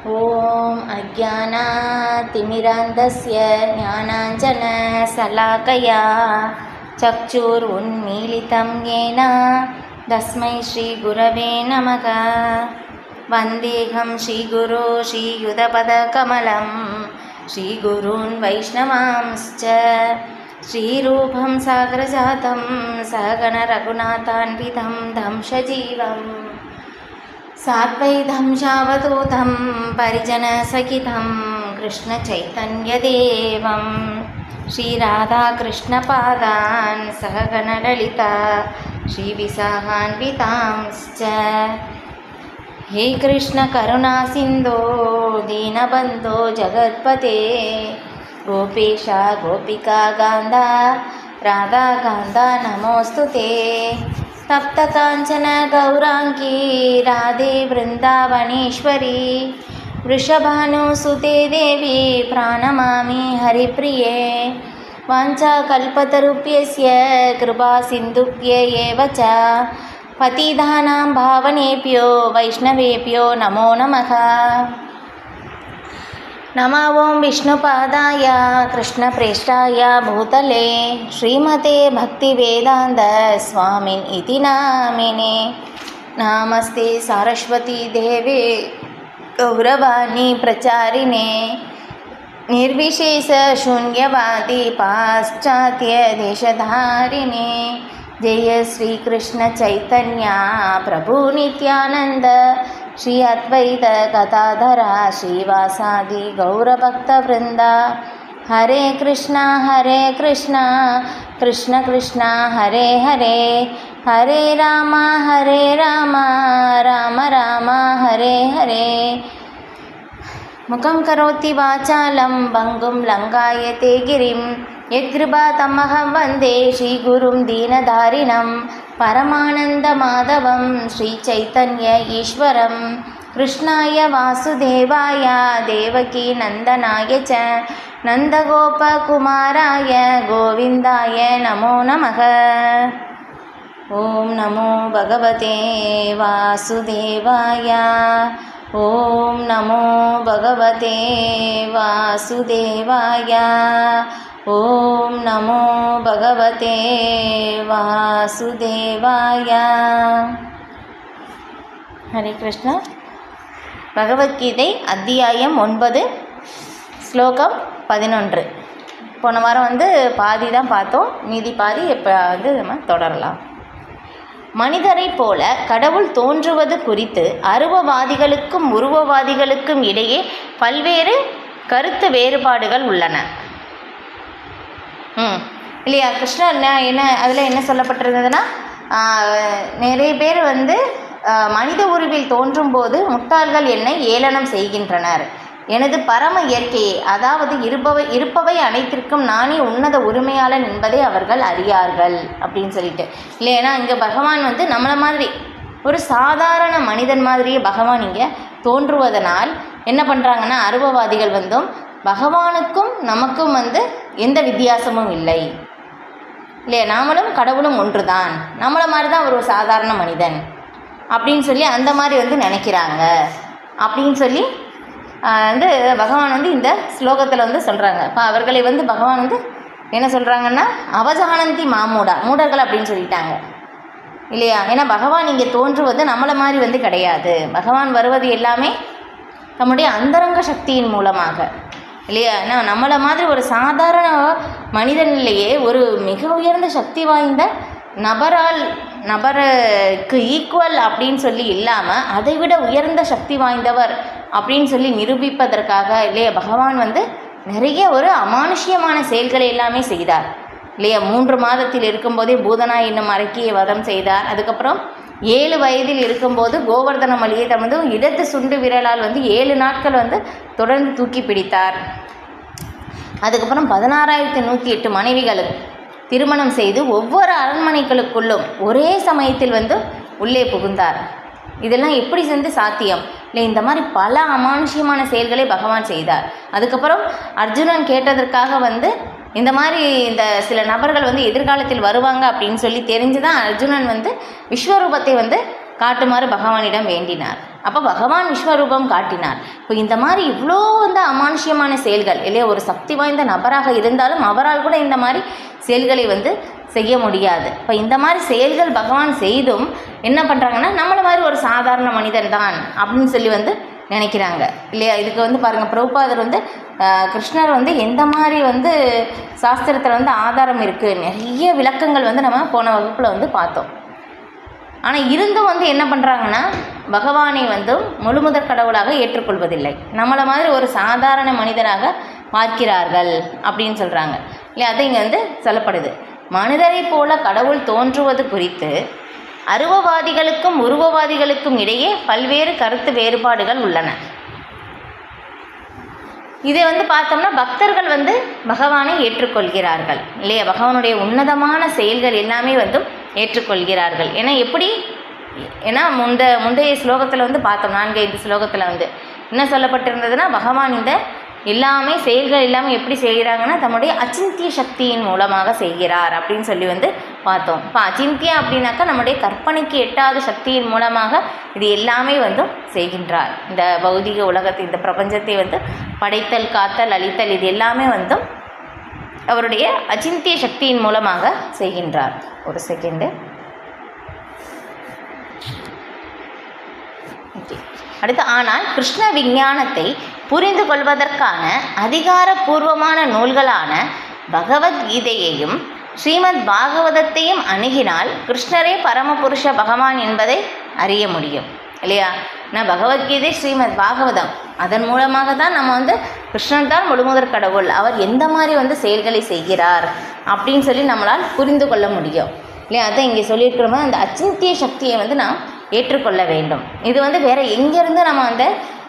ॐ अज्ञानातिमिरान्धस्य ज्ञानाञ्जनशलाकया चक्षुरुन्मीलितं येन तस्मै श्रीगुरवे नमः। वन्देऽहं श्रीगुरो श्रीयुतपदकमलं श्रीगुरून् वैष्णवांश्च श्रीरूपं सागरजातं सहगणरघुनाथान्वितं धंसजीवम् साद्वैतं शावदूतं परिजनसहितं कृष्णचैतन्यदेवं श्रीराधाकृष्णपादान् सहगणललिता श्रीविशाखान्वितांश्च। हे कृष्णकरुणासिन्धो दीनबन्धो जगत्पते गोपेश गोपिका गान्धा राधाकान्ता नमोऽस्तु ते। तप्तकाञ्चन गौराङ्गी राधे वृन्दावनेश्वरी वृषभानुसुते देवी प्रणमामि हरिप्रिये। वाञ्छाकल्पतरुभ्यस्य कृपासिन्धुभ्य एव च पतितानां पावनेभ्यो वैष्णवेभ्यो नमो नमः। नमो ॐ विष्णुपादाय कृष्णप्रेष्ठाय भूतले श्रीमते भक्तिवेदान्त स्वामिन् इति नामिने। नमस्ते सारस्वती देवे गौरवाणी प्रचारिणे निर्विशेष शून्यवादी पाश्चात्य देशधारिणे। जय श्री कृष्ण चैतन्य प्रभु नित्यानंद श्री अद्वैत गदाधरा श्रीवासादि गौरभक्तवृंदा। हरे कृष्णा कृष्ण कृष्ण हरे हरे हरे राम राम राम हरे हरे। मुखं करोति वाचालं भङ्गुं लङ्घयते गिरिं यत्कृपातमहं वन्दे श्रीगुरुं दीनधारिणं परमानन्दमाधवं श्रीचैतन्य ईश्वरं कृष्णाय वासुदेवाय देवकी नन्दनाय च नन्दगोपकुमाराय गोविन्दाय नमो नमः। ॐ नमो भगवते वासुदेवाय ॐ नमो भगवते वासुदेवाय ॐ नमो भगवते वासुदेवाय। हरे कृष्ण। பகவத்கீதை அத்தியாயம் 9 ஸ்லோகம் 11. போன வாரம் பாதி தான் பார்த்தோம், மீதி பாதி இப்போ நம்ம தொடரலாம். மனிதரை போல கடவுள் தோன்றுவது குறித்து அருவவாதிகளுக்கும் உருவவாதிகளுக்கும் இடையே பல்வேறு கருத்து வேறுபாடுகள் உள்ளன. இல்லையா? கிருஷ்ணர் என்ன அதில் என்ன சொல்லப்பட்டிருந்ததுன்னா, நிறைய பேர் மனித உருவில் தோன்றும் போது முட்டாள்கள் என்னை ஏளனம் செய்கின்றனர். எனது பரம இயற்கையை, அதாவது இருப்பவை அனைத்திற்கும் நானே உன்னத உரிமையாளன் என்பதை அவர்கள் அறியார்கள் அப்படின்னு சொல்லிட்டு. இல்லைன்னா இங்கே பகவான் நம்மளை மாதிரி ஒரு சாதாரண மனிதன் மாதிரியே பகவான் இங்கே தோன்றுவதனால் என்ன பண்ணுறாங்கன்னா, அருவவாதிகள் பகவானுக்கும் நமக்கும் எந்த வித்தியாசமும் இல்லை, இல்லையா? நாமளும் கடவுளும் ஒன்று தான், நம்மளை மாதிரி தான் ஒரு சாதாரண மனிதன் அப்படின்னு சொல்லி அந்த மாதிரி நினைக்கிறாங்க அப்படின்னு சொல்லி பகவான் இந்த ஸ்லோகத்தில் சொல்கிறாங்க. இப்போ அவர்களை பகவான் என்ன சொல்கிறாங்கன்னா, அவஜானந்தி மூடர்கள் அப்படின்னு சொல்லிட்டாங்க, இல்லையா? ஏன்னா பகவான் இங்கே தோன்றுவது நம்மளை மாதிரி கிடையாது. பகவான் வருவது எல்லாமே நம்முடைய அந்தரங்க சக்தியின் மூலமாக, இல்லையா? ஏன்னா நம்மளை மாதிரி ஒரு சாதாரண மனிதனிலேயே ஒரு மிக உயர்ந்த சக்தி வாய்ந்த நபருக்கு ஈக்குவல் அப்படின்னு சொல்லி இல்லாமல் அதை விட உயர்ந்த சக்தி வாய்ந்தவர் அப்படின்னு சொல்லி நிரூபிப்பதற்காக, இல்லையா, பகவான் நிறைய ஒரு அமானுஷ்யமான செயல்களை எல்லாமே செய்தார், இல்லையா? 3 மாதத்தில் இருக்கும்போதே பூதனாய் என்னும் அரக்கியை வதம் செய்தார். அதுக்கப்புறம் 7 வயதில் இருக்கும்போது கோவர்தன மலையை தமது இடது சுண்டு விரலால் 7 நாட்கள் தொடர்ந்து தூக்கி பிடித்தார். அதுக்கப்புறம் 16,108 மனைவிகளுக்கு திருமணம் செய்து ஒவ்வொரு அரண்மனைகளுக்குள்ளும் ஒரே சமயத்தில் உள்ளே புகுந்தார். இதெல்லாம் எப்படி சாத்தியம்? இல்லை, இந்த மாதிரி பல அமானுஷ்யமான செயல்களை பகவான் செய்தார். அதுக்கப்புறம் அர்ஜுனன் கேட்டதற்காக இந்த மாதிரி இந்த சில நபர்கள் எதிர்காலத்தில் வருவாங்க அப்படின்னு சொல்லி தெரிஞ்சு தான் அர்ஜுனன் விஸ்வரூபத்தை காட்டுமாறு பகவானிடம் வேண்டினார். அப்போ பகவான் விஸ்வரூபம் காட்டினார். இப்போ இந்த மாதிரி இவ்வளோ வந்து அமானுஷ்யமான செயல்கள் இல்லையா, ஒரு சக்தி வாய்ந்த நபராக இருந்தாலும் அவரால் கூட இந்த மாதிரி செயல்களை வந்து செய்ய முடியாது. இப்போ இந்த மாதிரி செயல்கள் பகவான் செய்தும் என்ன பண்ணுறாங்கன்னா நம்மளை மாதிரி ஒரு சாதாரண மனிதன் தான் அப்படின்னு சொல்லி வந்து நினைக்கிறாங்க இல்லையா. இதுக்கு வந்து பாருங்கள், பிரபுபாதர் வந்து கிருஷ்ணர் வந்து எந்த மாதிரி வந்து சாஸ்திரத்தில் வந்து ஆதாரம் இருக்குது, நிறைய விளக்கங்கள் வந்து நம்ம போன வகுப்பில் வந்து பார்த்தோம். ஆனால் இருந்தும் வந்து என்ன பண்ணுறாங்கன்னா பகவானை வந்து முழுமுதற் கடவுளாக ஏற்றுக்கொள்வதில்லை, நம்மளை மாதிரி ஒரு சாதாரண மனிதராக பார்க்கிறார்கள் அப்படின்னு சொல்கிறாங்க இல்லையா. அது இங்கே வந்து சொல்லப்படுது. மனிதரை போல கடவுள் தோன்றுவது குறித்து அருவவாதிகளுக்கும் உருவவாதிகளுக்கும் இடையே பல்வேறு கருத்து வேறுபாடுகள் உள்ளன. இதை வந்து பார்த்தோம்னா பக்தர்கள் வந்து பகவானை ஏற்றுக்கொள்கிறார்கள் இல்லையா, பகவானுடைய உன்னதமான செயல்கள் எல்லாமே வந்து ஏற்றுக்கொள்கிறார்கள். ஏன்னா முந்தைய ஸ்லோகத்தில் வந்து பார்த்தோம், 4-5 ஸ்லோகத்தில் வந்து என்ன சொல்லப்பட்டிருந்ததுன்னா பகவான் இந்த எல்லாமே செயல்கள் எல்லாமே எப்படி செய்கிறாங்கன்னா தம்முடைய அச்சிந்திய சக்தியின் மூலமாக செய்கிறார் அப்படின்னு சொல்லி வந்து பார்த்தோம். இப்போ அச்சிந்தியா அப்படின்னாக்கா நம்முடைய கற்பனைக்கு எட்டாத சக்தியின் மூலமாக இது எல்லாமே வந்து செய்கின்றார். இந்த பௌதிக உலகத்தை, இந்த பிரபஞ்சத்தை வந்து படைத்தல், காத்தல், அழித்தல், இது எல்லாமே வந்து அவருடைய அச்சிந்திய சக்தியின் மூலமாக செய்கின்றார். ஒரு செகண்டு. அடுத்து, ஆனால் கிருஷ்ண விஞ்ஞானத்தை புரிந்து கொள்வதற்கான அதிகாரபூர்வமான நூல்களான பகவத்கீதையையும் ஸ்ரீமத் பாகவதத்தையும் அணுகினால் கிருஷ்ணரே பரமபுருஷ பகவான் என்பதை அறிய முடியும் இல்லையா. நான் பகவத்கீதை, ஸ்ரீமத் பாகவதம், அதன் மூலமாக தான் நம்ம வந்து கிருஷ்ணன் தான் முழுமுதற் கடவுள், அவர் எந்த மாதிரி வந்து செயல்களை செய்கிறார் அப்படின்னு சொல்லி நம்மளால் புரிந்து கொள்ள முடியும் இல்லையா. அதை இங்கே சொல்லியிருக்கிற மாதிரி அந்த அச்சிந்திய சக்தியை வந்து நாம் ஏற்றுக்கொள்ள வேண்டும். இது வந்து வேறு எங்கேருந்து நம்ம வந்து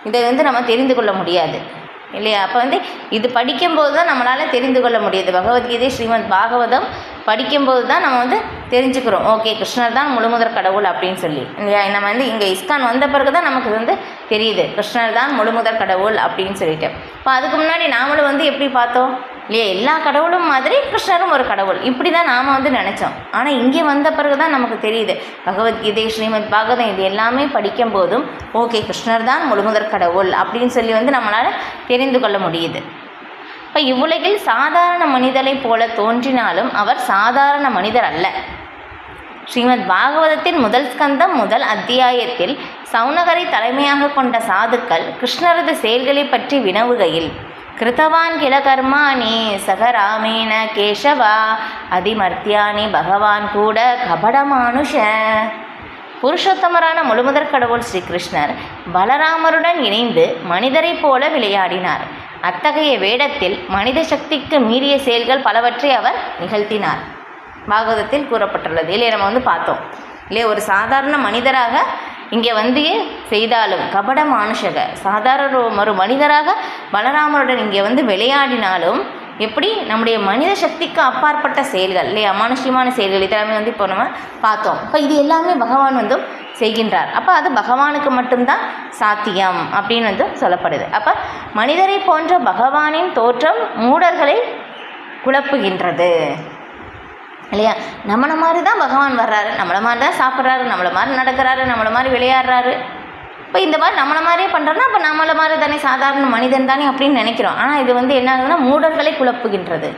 இதை வந்து நம்ம தெரிந்து கொள்ள முடியாது இல்லையா. அப்போ வந்து இது படிக்கும்போது தான் நம்மளால் தெரிந்து கொள்ள முடியுது. பகவத்கீதை, ஸ்ரீமத் பாகவதம் படிக்கும்போது தான் நம்ம வந்து தெரிஞ்சுக்கிறோம், ஓகே கிருஷ்ணர் தான் முழுமுதற் கடவுள் அப்படின்னு சொல்லி இல்லையா. நம்ம வந்து இங்கே இஸ்கான் வந்த பிறகு தான் நமக்கு வந்து தெரியுது கிருஷ்ணர் தான் முழுமுதற் கடவுள் அப்படின்னு சொல்லிட்டு. இப்போ அதுக்கு முன்னாடி நாமளும் வந்து எப்படி பார்த்தோம் இல்லையா, எல்லா கடவுளும் மாதிரி கிருஷ்ணரும் ஒரு கடவுள், இப்படி தான் நாம் வந்து நினச்சோம். ஆனால் இங்கே வந்த பிறகு தான் நமக்கு தெரியுது பகவத்கீதை, ஸ்ரீமத் பாகவதம் இது எல்லாமே படிக்கும் போதும் ஓகே கிருஷ்ணர் தான் முழுமுதற் கடவுள் அப்படின்னு சொல்லி வந்து நம்மளால் தெரிந்து கொள்ள முடியுது. இப்போ இவ்வுலகில் சாதாரண மனிதரை போல தோன்றினாலும் அவர் சாதாரண மனிதர் அல்ல. ஸ்ரீமத் பாகவதத்தின் முதல் ஸ்கந்தம் முதல் அத்தியாயத்தில் சௌனகரை தலைமையாக கொண்ட சாதுக்கள் கிருஷ்ணரது செயல்களை பற்றி வினவுகையில் கிருத்தவான் கில கர்மாணி சகராமேன கேசவா அதிமர்த்தியானி பகவான் கூட கபடமானுஷ. புருஷோத்தமரான முழுமுதற் கடவுள் ஸ்ரீகிருஷ்ணர் பலராமருடன் இணைந்து மனிதரை போல விளையாடினார். அத்தகைய வேடத்தில் மனித சக்திக்கு மீறிய செயல்கள் பலவற்றை அவர் நிகழ்த்தினார். பாகவதத்தில் கூறப்பட்டுள்ளது இல்லையே, நம்ம வந்து பார்த்தோம் இல்லையே, ஒரு சாதாரண மனிதராக இங்கே வந்து செய்தாலும் கபட மானுஷக, சாதாரண ஒரு மனிதராக பலராமருடன் இங்கே வந்து விளையாடினாலும் எப்படி நம்முடைய மனித சக்திக்கு அப்பாற்பட்ட செயல்கள் இல்லையா, அமானுஷ்யமான செயல்கள் இதெல்லாமே வந்து இப்போ நம்ம பார்த்தோம். இப்போ இது எல்லாமே பகவான் வந்து செய்கின்றார். அப்போ அது பகவானுக்கு மட்டும்தான் சாத்தியம் அப்படின்னு வந்து சொல்லப்படுது. அப்போ மனிதரை போன்ற பகவானின் தோற்றம் மூடர்களை குழப்புகின்றது இல்லையா. நம்மளை மாதிரி தான் பகவான் வர்றாரு, நம்மளை மாதிரி தான் சாப்பிட்றாரு, நம்மளை மாதிரி நடக்கிறாரு, நம்மளை மாதிரி விளையாடுறாரு. இப்போ இந்த மாதிரி நம்மளை மாதிரியே பண்ணுறோன்னா அப்போ நம்மளை மாதிரி தானே, சாதாரண மனிதன் தானே அப்படின்னு நினைக்கிறோம். ஆனால் இது வந்து என்ன ஆகுதுன்னா மூடர்களை குழப்புகின்றது.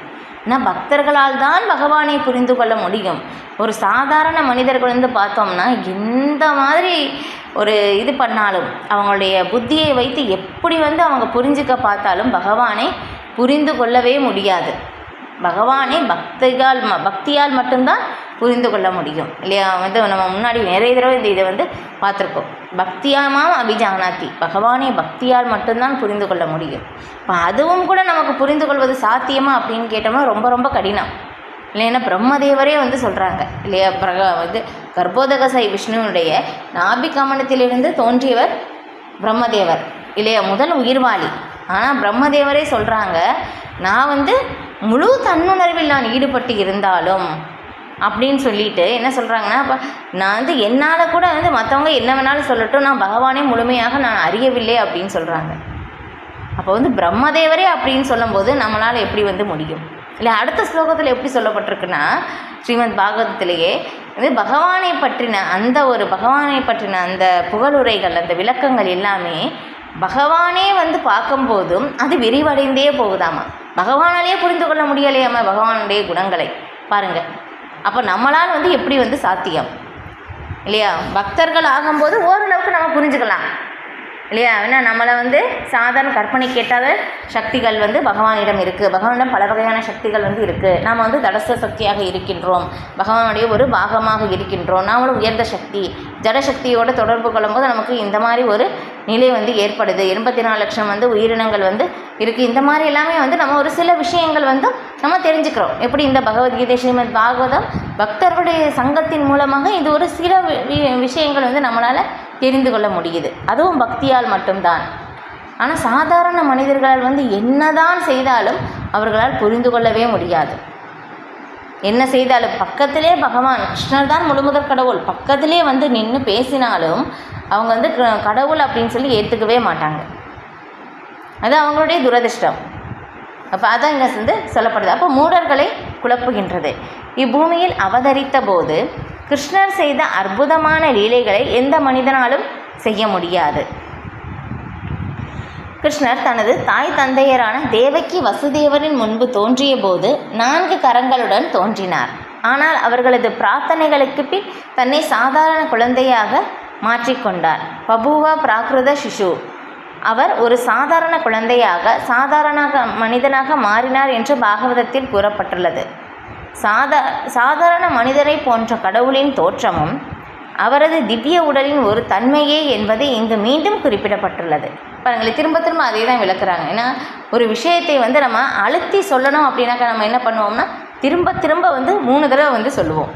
ஏன்னா பக்தர்களால் தான் பகவானை புரிந்து கொள்ள முடியும். ஒரு சாதாரண மனிதர்கள் வந்து பார்த்தோம்னா எந்த மாதிரி ஒரு இது பண்ணாலும் அவங்களுடைய புத்தியை வைத்து எப்படி வந்து அவங்க புரிஞ்சுக்க பார்த்தாலும் பகவானை புரிந்து கொள்ளவே முடியாது. பகவானை பக்தியால் மட்டும்தான் புரிந்து கொள்ள முடியும் இல்லையா. வந்து நம்ம முன்னாடி நிறைய தடவை இதை வந்து பார்த்துருக்கோம். பக்தியாமாம் அபிஜானாத்தி, பகவானை பக்தியால் மட்டும்தான் புரிந்து கொள்ள முடியும். இப்போ அதுவும் கூட நமக்கு புரிந்து கொள்வது சாத்தியமா அப்படின்னு கேட்டோம்னா ரொம்ப ரொம்ப கடினம் இல்லைன்னா. பிரம்மதேவரே வந்து சொல்கிறாங்க இல்லையா, வந்து கர்ப்போதகசாய் விஷ்ணுனுடைய நாபி கமனத்திலிருந்து தோன்றியவர் பிரம்மதேவர் இல்லையா, முதல் உயிர்வாளி. ஆனால் பிரம்மதேவரே சொல்கிறாங்க, நான் வந்து முழு தன்னுணர்வில் நான் ஈடுபட்டு இருந்தாலும் அப்படின்னு சொல்லிட்டு என்ன சொல்கிறாங்கன்னா, அப்போ நான் வந்து என்னால் கூட வந்து மற்றவங்க என்ன வேணாலும் சொல்லட்டும், நான் பகவானே முழுமையாக நான் அறியவில்லை அப்படின்னு சொல்கிறாங்க. அப்போ வந்து பிரம்மதேவரே அப்படின்னு சொல்லும்போது நம்மளால் எப்படி வந்து முடியும் இல்லை. அடுத்த ஸ்லோகத்தில் எப்படி சொல்லப்பட்டிருக்குன்னா ஸ்ரீமத் பாகவதத்திலேயே இது பகவானை பற்றின அந்த புகழுரைகள், அந்த விளக்கங்கள் எல்லாமே பகவானே வந்து பார்க்கும்போதும் அது விரிவடைந்தே போகுதாமா. பகவானாலேயே புரிந்து கொள்ள முடியலையாமா பகவானுடைய குணங்களை பாருங்கள். அப்போ நம்மளால் வந்து எப்படி வந்து சாத்தியம் இல்லையா? பக்தர்கள் ஆகும்போது ஓரளவுக்கு நம்ம புரிஞ்சுக்கலாம் இல்லையா? ஏன்னா நம்மளை வந்து சாதாரண கற்பனை கேட்டாத சக்திகள் வந்து பகவானிடம் இருக்குது. பகவானிடம் பல வகையான சக்திகள் வந்து இருக்குது. நாம் வந்து தடஸ்த சக்தியாக இருக்கின்றோம், பகவானுடைய ஒரு பாகமாக இருக்கின்றோம். நாமளும் உயர்ந்த சக்தி ஜடசக்தியோடு தொடர்பு கொள்ளும்போது நமக்கு இந்த மாதிரி ஒரு நிலை வந்து ஏற்படுது. 84 லட்சம் வந்து உயிரினங்கள் வந்து இருக்குது. இந்த மாதிரி எல்லாமே வந்து நம்ம ஒரு சில விஷயங்கள் வந்து நம்ம தெரிஞ்சுக்கிறோம். எப்படி இந்த பகவத்கீதை, ஸ்ரீமத் பாகவதம் பக்தர்களுடைய சங்கத்தின் மூலமாக இது ஒரு சில விஷயங்கள் வந்து நம்மளால் தெரிந்து கொள்ள முடியுது. அதுவும் பக்தியால் மட்டும்தான். ஆனால் சாதாரண மனிதர்களால் வந்து என்னதான் செய்தாலும் அவர்களால் புரிந்து கொள்ளவே முடியாது. என்ன செய்தாலும் பக்கத்திலே பகவான் கிருஷ்ணர் தான் முழுமுதற் கடவுள் பக்கத்திலே வந்து நின்று பேசினாலும் அவங்க வந்து கடவுள் அப்படின்னு சொல்லி ஏற்றுக்கவே மாட்டாங்க. அது அவங்களுடைய துரதிர்ஷ்டம். அப்போ அதான் இங்கே வந்து சொல்லப்படுது. அப்போ மூடர்களை குழப்புகின்றது. இப்பூமியில் அவதரித்த போது கிருஷ்ணர் செய்த அற்புதமான லீலைகளை எந்த மனிதனாலும் செய்ய முடியாது. கிருஷ்ணர் தனது தாய் தந்தையரான தேவகி வசுதேவரின் முன்பு தோன்றிய போது 4 கரங்களுடன் தோன்றினார். ஆனால் அவர்களது பிரார்த்தனைகளுக்கு பின் தன்னை சாதாரண குழந்தையாக மாற்றிக்கொண்டார். பபுவா பிராகிருத சிசு, அவர் ஒரு சாதாரண குழந்தையாக சாதாரண மனிதனாக மாறினார் என்று பாகவதத்தில் கூறப்பட்டுள்ளது. சாதாரண மனிதரை போன்ற கடவுளின் தோற்றமும் அவரது திவ்ய உடலின் ஒரு தன்மையே என்பது இங்கு மீண்டும் குறிப்பிடப்பட்டுள்ளது. பாருங்களேன், திரும்ப திரும்ப அதே தான் விளக்குறாங்க. ஏன்னா ஒரு விஷயத்தை வந்து நம்ம அழுத்தி சொல்லணும் அப்படின்னாக்கா நம்ம என்ன பண்ணுவோம்னா திரும்ப திரும்ப வந்து 3 தடவை வந்து சொல்லுவோம்.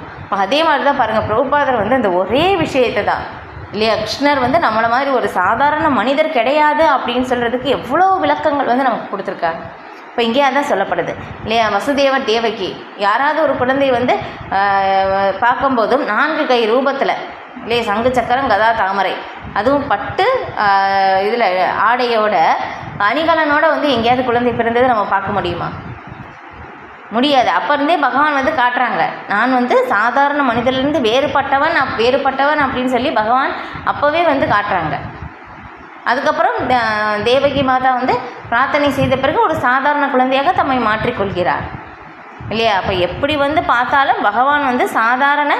அதே மாதிரி தான் பாருங்கள், பிரபுபாதர் வந்து அந்த ஒரே விஷயத்தை தான் இல்லையா, கிருஷ்ணர் வந்து நம்மளை மாதிரி ஒரு சாதாரண மனிதர் கிடையாது அப்படின்னு சொல்கிறதுக்கு எவ்வளோ விளக்கங்கள் வந்து நமக்கு கொடுத்துருக்காங்க. இப்போ இங்கே அதான் சொல்லப்படுது இல்லையா, வசுதேவர் தேவகி யாராவது ஒரு குழந்தை வந்து பார்க்கும்போதும் 4 கை ரூபத்தில் இல்லையா, சங்கு சக்கரம் கதா தாமரை, அதுவும் பட்டு இதில் ஆடையோட அணிகலனோட வந்து எங்கேயாவது குழந்தை பிறந்தது நம்ம பார்க்க முடியுமா? முடியாது. அப்போ இருந்தே பகவான் வந்து காட்டுறாங்க, நான் வந்து சாதாரண மனிதர்லேருந்து வேறுபட்டவன் அப்படின்னு சொல்லி பகவான் அப்போவே வந்து காட்டுறாங்க. அதுக்கப்புறம் தேவகி மாதா வந்து பிரார்த்தனை செய்த பிறகு ஒரு சாதாரண குழந்தையாக தம்மை மாற்றிக்கொள்கிறார் இல்லையா. அப்போ எப்படி வந்து பார்த்தாலும் பகவான் வந்து சாதாரண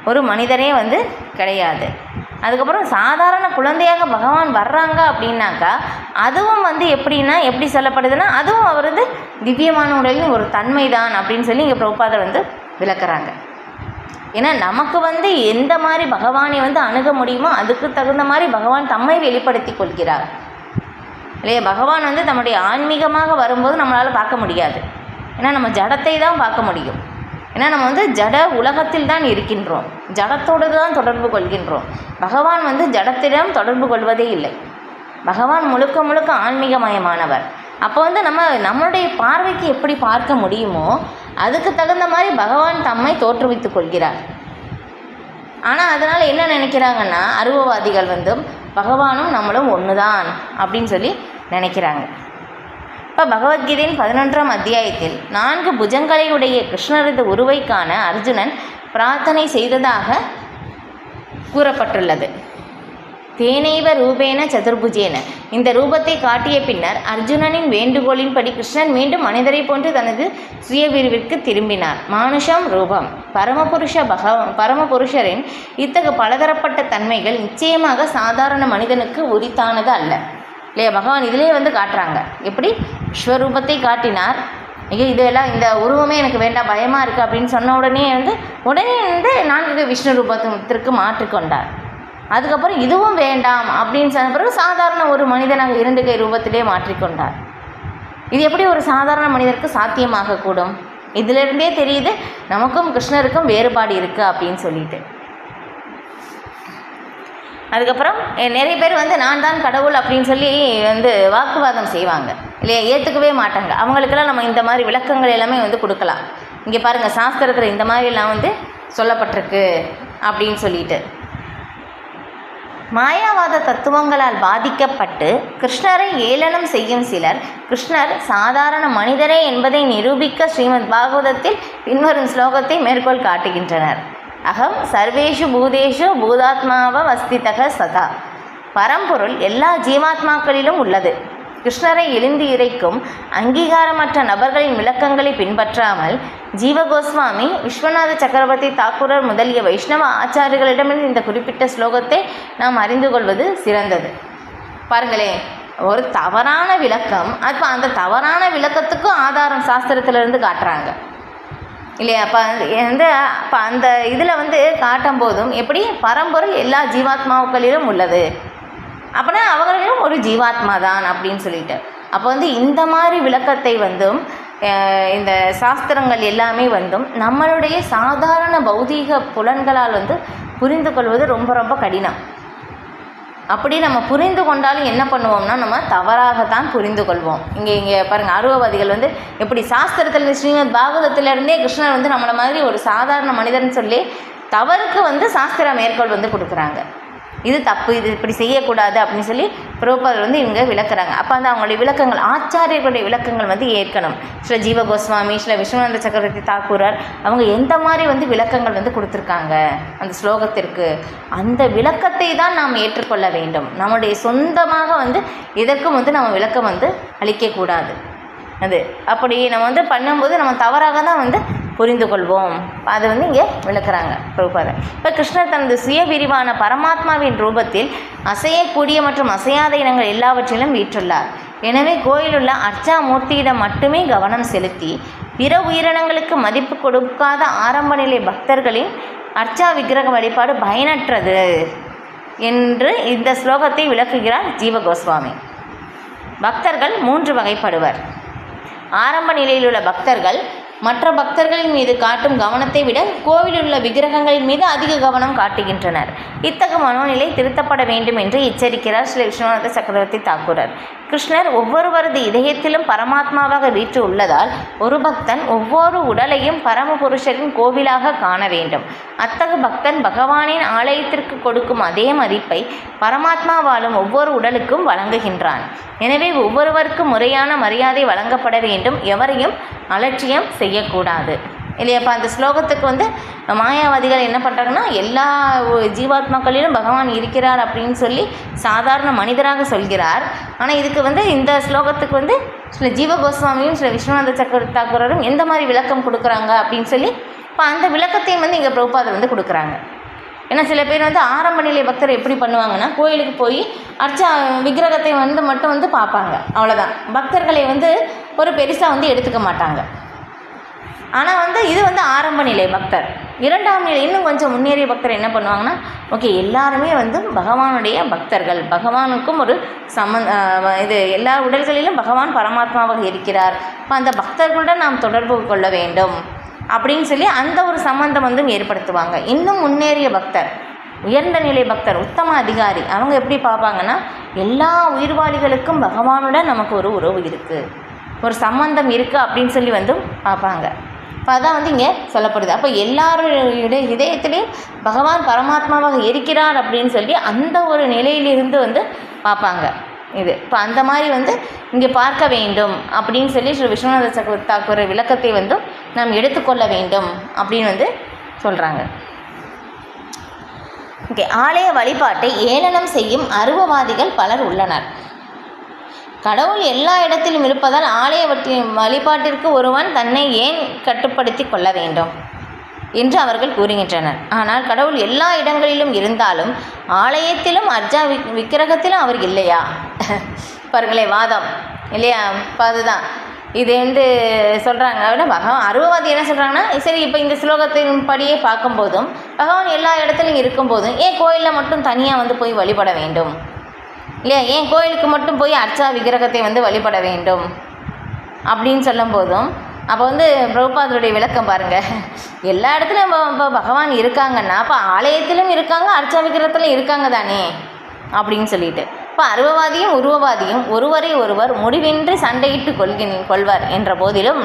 ஒரு மனிதரே வந்து கிடையாது. அதுக்கப்புறம் சாதாரண குழந்தையாக பகவான் வர்றாங்க அப்படின்னாக்கா அதுவும் வந்து எப்படி சொல்லப்படுதுன்னா அதுவும் அவரது திவ்யமான உடலின் ஒரு தன்மை தான் அப்படின்னு சொல்லி இங்கே பிரபுபாதர் வந்து விளக்குறாங்க. ஏன்னா நமக்கு வந்து எந்த மாதிரி பகவானை வந்து அணுக முடியுமோ அதுக்கு தகுந்த மாதிரி பகவான் தம்மை வெளிப்படுத்தி கொள்கிறார் இல்லையா. பகவான் வந்து நம்முடைய ஆன்மீகமாக வரும்போது நம்மளால் பார்க்க முடியாது. ஏன்னா நம்ம ஜடத்தை தான் பார்க்க முடியும். ஏன்னா நம்ம வந்து ஜட உலகத்தில் தான் இருக்கின்றோம், ஜடத்தோடு தான் தொடர்பு கொள்கின்றோம். பகவான் வந்து ஜடத்திடம் தொடர்பு கொள்வதே இல்லை. பகவான் முழுக்க முழுக்க ஆன்மீகமயமானவர். அப்போ வந்து நம்மளுடைய பார்வைக்கு எப்படி பார்க்க முடியுமோ அதுக்கு தகுந்த மாதிரி பகவான் தம்மை தோற்றுவித்து கொள்கிறார். ஆனால் அதனால் என்ன நினைக்கிறாங்கன்னா அருவவாதிகள் வந்து பகவானும் நம்மளும் ஒன்று தான் அப்படின்னு சொல்லி நினைக்கிறாங்க. இப்போ பகவத்கீதையின் 11ஆம் அத்தியாயத்தில் 4 புஜங்களையுடைய கிருஷ்ணரது உருவை காண அர்ஜுனன் பிரார்த்தனை செய்ததாக கூறப்பட்டுள்ளது. தேனைவ ரூபேன சதுர்புஜேன, இந்த ரூபத்தை காட்டிய பின்னர் அர்ஜுனனின் வேண்டுகோளின்படி கிருஷ்ணன் மீண்டும் மனிதரை போன்று தனது சுயவிரிவிற்கு திரும்பினார். மானுஷம் ரூபம், பரமபுருஷரின் இத்தகைய பலதரப்பட்ட தன்மைகள் நிச்சயமாக சாதாரண மனிதனுக்கு உரித்தானது அல்ல இல்லையா. பகவான் இதிலே வந்து காட்டுறாங்க, எப்படி விஸ்வரூபத்தை காட்டினார். இதெல்லாம் இந்த உருவமே எனக்கு வேண்டாம், பயமாக இருக்குது அப்படின்னு சொன்ன உடனே வந்து 4 விஷ்ணு ரூபத்திற்கு மாற்றிக்கொண்டார். அதுக்கப்புறம் இதுவும் வேண்டாம் அப்படின்னு சொன்ன பிறகு சாதாரண ஒரு மனிதனாக 2 கை ரூபத்திலே மாற்றிக்கொண்டார். இது எப்படி ஒரு சாதாரண மனிதருக்கு சாத்தியமாக கூடும்? இதிலிருந்தே தெரியுது நமக்கும் கிருஷ்ணருக்கும் வேறுபாடு இருக்குது அப்படின்னு சொல்லிட்டு. அதுக்கப்புறம் நிறைய பேர் வந்து நான் தான் கடவுள் அப்படின்னு சொல்லி வந்து வாக்குவாதம் செய்வாங்க இல்லையா, ஏற்றுக்கவே மாட்டாங்க. அவங்களுக்கெல்லாம் நம்ம இந்த மாதிரி விளக்கங்கள் எல்லாமே வந்து கொடுக்கலாம். இங்கே பாருங்கள், சாஸ்திரத்தில் இந்த மாதிரிலாம் வந்து சொல்லப்பட்டிருக்கு அப்படின்னு சொல்லிட்டு. மாயாவாத தத்துவங்களால் பாதிக்கப்பட்டு கிருஷ்ணரை ஏளனம் செய்யும் சிலர் கிருஷ்ணர் சாதாரண மனிதரே என்பதை நிரூபிக்க ஸ்ரீமத் பாகவதத்தில் பின்வரும் ஸ்லோகத்தை மேற்கோள் காட்டுகின்றனர். அகம் சர்வேஷு பூதேஷு பூதாத்மாவ வஸ்திதக சதா. பரம்பொருள் எல்லா ஜீவாத்மாக்களிலும் உள்ளது. கிருஷ்ணரை எழுந்து இறைக்கும் அங்கீகாரமற்ற நபர்களின் விளக்கங்களை பின்பற்றாமல் ஜீவகோஸ்வாமி, விஸ்வநாத சக்கரவர்த்தி தாக்கூரர் முதலிய வைஷ்ணவ ஆச்சாரியர்களிடமிருந்து இந்த குறிப்பிட்ட ஸ்லோகத்தை நாம் அறிந்து கொள்வது சிறந்தது. பாருங்களேன், ஒரு தவறான விளக்கம், அப்போ அந்த தவறான விளக்கத்துக்கும் ஆதாரம் சாஸ்திரத்திலிருந்து காட்டுறாங்க இல்லையா? அப்போ அந்த இதில் காட்டும் போதும் எப்படி பரம்பொருள் எல்லா ஜீவாத்மாக்களிலும் உள்ளது, அப்படின்னா அவர்களும் ஒரு ஜீவாத்மா தான் அப்படின்னு சொல்லிட்டு, அப்போ இந்த மாதிரி விளக்கத்தை இந்த சாஸ்திரங்கள் எல்லாமே நம்மளுடைய சாதாரண பௌதீக புலன்களால் புரிந்து கொள்வது ரொம்ப ரொம்ப கடினம். அப்படி நம்ம புரிந்து கொண்டாலும் என்ன பண்ணுவோம்னா நம்ம தவறாகத்தான் புரிந்து கொள்வோம். இங்கே பாருங்கள், அருவவாதிகள் எப்படி சாஸ்திரத்தில் ஸ்ரீமத் பாகவதத்திலேருந்தே கிருஷ்ணர் நம்மளை மாதிரி ஒரு சாதாரண மனிதன் சொல்லி தவறுக்கு சாஸ்திர மேற்கோள் கொடுக்குறாங்க. இது தப்பு, இது இப்படி செய்யக்கூடாது அப்படின்னு சொல்லி பிரபுபாதர் இவங்க விளக்குறாங்க. அப்போ அவங்களுடைய விளக்கங்கள், ஆச்சாரியர்களுடைய விளக்கங்கள் ஏற்கணும். ஸ்ரீ ஜீவ கோஸ்வாமி, ஸ்ரீ விஸ்வநாத சக்கரவர்த்தி தாக்கூரர் அவங்க எந்த மாதிரி விளக்கங்கள் கொடுத்துருக்காங்க அந்த ஸ்லோகத்திற்கு, அந்த விளக்கத்தை தான் நாம் ஏற்றுக்கொள்ள வேண்டும். நம்முடைய சொந்தமாக இதற்கும் நம்ம விளக்கம் அளிக்கக்கூடாது. அது அப்படி நம்ம பண்ணும்போது நம்ம தவறாக தான் புரிந்து கொள்வோம். அது இங்கே விளக்குறாங்க பிரபுபாதர். இப்போ கிருஷ்ணர் தனது சுய விரிவான பரமாத்மாவின் ரூபத்தில் அசையக்கூடிய மற்றும் அசையாத இனங்கள் எல்லாவற்றிலும் வீற்றுள்ளார். எனவே கோயிலுள்ள அர்ச்சா மூர்த்தியிடம் மட்டுமே கவனம் செலுத்தி பிற உயிரினங்களுக்கு மதிப்பு கொடுக்காத ஆரம்ப நிலை பக்தர்களின் அர்ச்சா விக்கிரக வழிபாடு பயனற்றது என்று இந்த ஸ்லோகத்தை விளக்குகிறார் ஜீவ கோஸ்வாமி. பக்தர்கள் 3 வகைப்படுவர். ஆரம்ப நிலையில் உள்ள பக்தர்கள் மற்ற பக்தர்களின் மீது காட்டும் கவனத்தை விட கோவிலில் உள்ள விக்கிரகங்களின் மீது அதிக கவனம் காட்டுகின்றனர். இத்தகைய மனோநிலை திருத்தப்பட வேண்டும் என்று எச்சரிக்கிறார் ஸ்ரீ விஸ்வநாத சக்கரவர்த்தி தாக்கூரர். கிருஷ்ணர் ஒவ்வொருவரது இதயத்திலும் பரமாத்மாவாக வீற்று உள்ளதால் ஒரு பக்தன் ஒவ்வொரு உடலையும் பரமபுருஷரின் கோவிலாக காண வேண்டும். அத்தகு பக்தன் பகவானின் ஆலயத்திற்கு கொடுக்கும் அதே மதிப்பை பரமாத்மா வாழும் ஒவ்வொரு உடலுக்கும் வழங்குகின்றான். எனவே ஒவ்வொருவருக்கும் முறையான மரியாதை வழங்கப்பட வேண்டும். எவரையும் அலட்சியம் செய்யக்கூடாது இல்லையாப்பா? அந்த ஸ்லோகத்துக்கு மாயாவாதிகள் என்ன பண்ணுறாங்கன்னா, எல்லா ஜீவாத்மாக்களிலும் பகவான் இருக்கிறார் அப்படின்னு சொல்லி சாதாரண மனிதராக சொல்கிறார். ஆனால் இதுக்கு இந்த ஸ்லோகத்துக்கு ஸ்ரீ ஜீவ கோஸ்வாமியும் ஸ்ரீ விஸ்வநாத சக்கரவர்த்தி தாக்கூரரும் எந்த மாதிரி விளக்கம் கொடுக்குறாங்க அப்படின்னு சொல்லி இப்போ அந்த விளக்கத்தையும் இங்கே பிரபுபாதர் கொடுக்குறாங்க. ஏன்னா சில பேர் ஆரம்ப நிலை பக்தர் எப்படி பண்ணுவாங்கன்னா, கோயிலுக்கு போய் அர்ச்சா விக்கிரகத்தை மட்டும் பார்ப்பாங்க, அவ்வளோதான். பக்தர்களை ஒரு பெருசாக எடுத்துக்க மாட்டாங்க. ஆனால் இது ஆரம்ப நிலை பக்தர். இரண்டாம் நிலை இன்னும் கொஞ்சம் முன்னேறிய பக்தர் என்ன பண்ணுவாங்கன்னா, ஓகே எல்லாருமே பகவானுடைய பக்தர்கள், பகவானுக்கும் ஒரு இது எல்லா உடல்களிலும் பகவான் பரமாத்மாவாக இருக்கிறார், இப்போ அந்த பக்தர்களுடன் நாம் தொடர்பு கொள்ள வேண்டும் அப்படின்னு சொல்லி அந்த ஒரு சம்பந்தம் ஏற்படுத்துவாங்க. இன்னும் முன்னேறிய பக்தர், உயர்ந்த நிலை பக்தர், உத்தம அதிகாரி, அவங்க எப்படி பார்ப்பாங்கன்னா, எல்லா உயிர்வாளிகளுக்கும் பகவானுடன் நமக்கு ஒரு உறவு இருக்குது, ஒரு சம்பந்தம் இருக்குது அப்படின்னு சொல்லி பார்ப்பாங்க. இப்போ அதான் இங்கே சொல்லப்படுது. அப்போ எல்லாருடைய இதயத்திலையும் பகவான் பரமாத்மாவாக இருக்கிறார் அப்படின்னு சொல்லி அந்த ஒரு நிலையிலிருந்து பார்ப்பாங்க. இது இப்போ அந்த மாதிரி இங்கே பார்க்க வேண்டும் அப்படின்னு சொல்லி ஸ்ரீ விஸ்வநாத சக்கரவர்த்தி தாக்கூர் விளக்கத்தை நாம் எடுத்துக்கொள்ள வேண்டும் அப்படின்னு சொல்கிறாங்க. ஓகே, ஆலய வழிபாட்டை ஏளனம் செய்யும் அருவவாதிகள் பலர் உள்ளனர். கடவுள் எல்லா இடத்திலும் இருப்பதால் ஆலய வழிபாட்டிற்கு ஒருவன் தன்னை ஏன் கட்டுப்படுத்தி கொள்ள வேண்டும் என்று அவர்கள் கூறுகின்றனர். ஆனால் கடவுள் எல்லா இடங்களிலும் இருந்தாலும் ஆலயத்திலும் அர்ச்சா விக்கிரகத்திலும் அவர் இல்லையா? பாருங்களே வாதம் இல்லையா? இப்போ அதுதான் இது சொல்கிறாங்க. பகவான் அருவவாதி என்ன சொல்கிறாங்கன்னா, சரி இப்போ இந்த ஸ்லோகத்தின் படியே பார்க்கும்போதும் பகவான் எல்லா இடத்துலையும் இருக்கும்போதும் ஏன் கோயிலில் மட்டும் தனியாக போய் வழிபட வேண்டும் இல்லையா? ஏன் கோயிலுக்கு மட்டும் போய் அர்ச்சா விக்கிரகத்தை வழிபட வேண்டும் அப்படின்னு சொல்லும் போதும் அப்போ பிரபுபாதருடைய விளக்கம் பாருங்கள். எல்லா இடத்துலையும் இப்போ பகவான் இருக்காங்கன்னா அப்போ ஆலயத்திலும் இருக்காங்க, அர்ச்சா விக்கிரகத்திலும் இருக்காங்க தானே அப்படின்னு சொல்லிட்டு, இப்போ அருவவாதியும் உருவவாதியும் ஒருவரை ஒருவர் முடிவின்றி சண்டையிட்டு கொள்வார் என்ற போதிலும்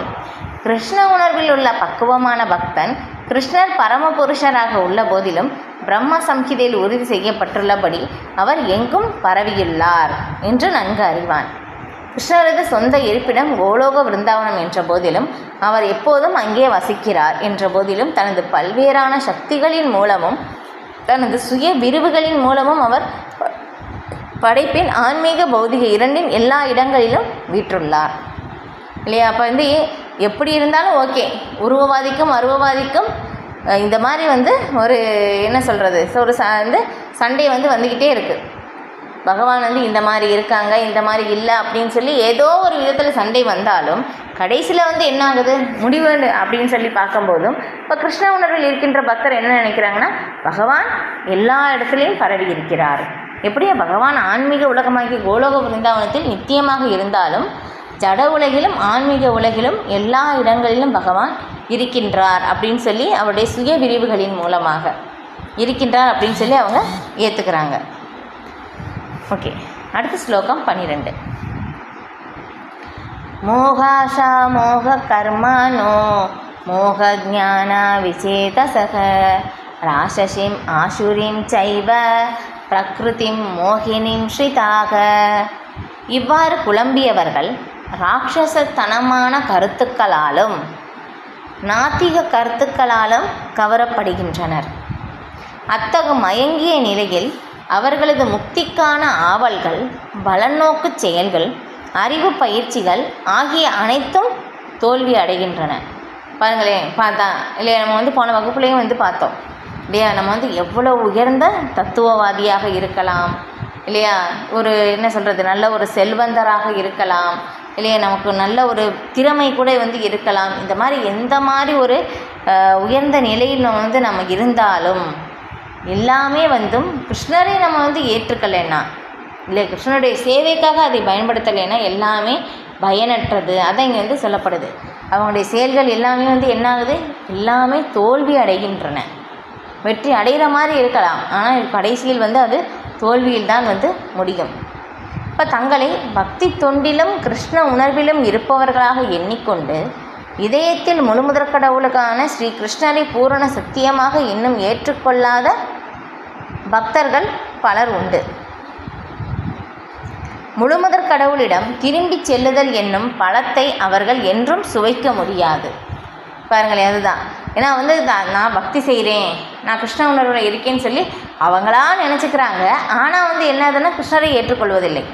கிருஷ்ண உணர்வில் உள்ள பக்குவமான பக்தன் கிருஷ்ணர் பரமபுருஷராக உள்ள போதிலும் பிரம்ம சம்ஹிதையில் உறுதி செய்யப்பட்டுள்ளபடி அவர் எங்கும் பரவியுள்ளார் என்று நன்கு அறிவான். கிருஷ்ணரது சொந்த இருப்பிடம் கோலோக விருந்தாவனம் என்ற போதிலும் அவர் எப்போதும் அங்கே வசிக்கிறார் என்ற போதிலும் தனது பல்வேறான சக்திகளின் மூலமும் தனது சுய விரிவுகளின் மூலமும் அவர் படைப்பின் ஆன்மீக பௌதிக இரண்டின் எல்லா இடங்களிலும் வீற்றுள்ளார் இல்லையா. அப்போ வந்து எப்படி இருந்தாலும் ஓகே, உருவவாதிக்கும் அருவவாதிக்கும் இந்த மாதிரி வந்து ஒரு என்ன சொல்கிறது, ஒரு சண்டை வந்துக்கிட்டே இருக்குது. பகவான் இந்த மாதிரி இருக்காங்க, இந்த மாதிரி இல்லை அப்படின்னு சொல்லி ஏதோ ஒரு விதத்தில் சண்டை வந்தாலும் கடைசியில் என்ன ஆகுது, முடிவு அப்படின்னு சொல்லி பார்க்கும்போதும் இப்போ கிருஷ்ண உணர்வில் இருக்கின்ற பக்தர் என்ன நினைக்கிறாங்கன்னா, பகவான் எல்லா இடத்துலையும் பரவி இருக்கிறார். எப்படியா பகவான் ஆன்மீக உலகமாகி கோலோக விருந்தாவனத்தில் நித்தியமாக இருந்தாலும் ஜட உலகிலும் ஆன்மீக உலகிலும் எல்லா இடங்களிலும் பகவான் இருக்கின்றார் அப்படின்னு சொல்லி அவருடைய சுய விரிவுகளின் மூலமாக இருக்கின்றார் அப்படின்னு சொல்லி அவங்க ஏற்றுக்கிறாங்க. ஓகே, அடுத்த ஸ்லோகம் 12. மோகாஷா மோக கர்மானோ மோக ஞான விசேதசக ராசசிம் ஆசுரிம் சைவ பிரகிருதிம் மோகினிம் ஸ்ரிதாக. இவ்வாறு குழம்பியவர்கள் ராட்சசத்தனமான கருத்துக்களாலும் நாத்திக கருத்துக்களாலும் கவரப்படுகின்றனர். அத்தகு மயங்கிய நிலையில் அவர்களது முக்திக்கான ஆவல்கள், பலநோக்கு செயல்கள், அறிவு பயிற்சிகள் ஆகிய அனைத்தும் தோல்வி அடைகின்றன. பாருங்களேன், பார்த்தா இல்லையா, நம்ம போன வகுப்புலேயும் பார்த்தோம் இல்லையா, நம்ம எவ்வளோ உயர்ந்த தத்துவவாதியாக இருக்கலாம் இல்லையா, ஒரு என்ன சொல்கிறது, நல்ல ஒரு செல்வந்தராக இருக்கலாம் இல்லையா, நமக்கு நல்ல ஒரு திறமை கூட இருக்கலாம். இந்த மாதிரி எந்த மாதிரி ஒரு உயர்ந்த நிலையில் நம்ம இருந்தாலும் எல்லாமே கிருஷ்ணரை நம்ம ஏற்றுக்கலைன்னா இல்லை, கிருஷ்ணனுடைய சேவைக்காக அதை பயன்படுத்தலைன்னா எல்லாமே பயனற்றது. அதான் இங்கே சொல்லப்படுது. அவங்களுடைய செயல்கள் எல்லாமே என்ன ஆகுது, எல்லாமே தோல்வி அடைகின்றன. வெற்றி அடைகிற மாதிரி இருக்கலாம், ஆனால் கடைசியில் அது தோல்வியில் தான் முடியும். இப்போ தங்களை பக்தி தொண்டிலும் கிருஷ்ண உணர்விலும் இருப்பவர்களாக எண்ணிக்கொண்டு இதயத்தில் முழுமுதற் கடவுளுக்கான ஸ்ரீ கிருஷ்ணரை பூரண சத்தியமாக இன்னும் ஏற்றுக்கொள்ளாத பக்தர்கள் பலர் உண்டு. முழுமுதற் கடவுளிடம் திரும்பி செல்லுதல் என்னும் பழத்தை அவர்கள் என்றும் சுவைக்க முடியாது. பாருங்களேன், அதுதான். ஏன்னா நான் பக்தி செய்கிறேன், நான் கிருஷ்ண உணர்வில் இருக்கேன்னு சொல்லி அவங்களா நினச்சிக்கிறாங்க. ஆனால் என்னதுன்னா கிருஷ்ணரை ஏற்றுக்கொள்வதில்லை.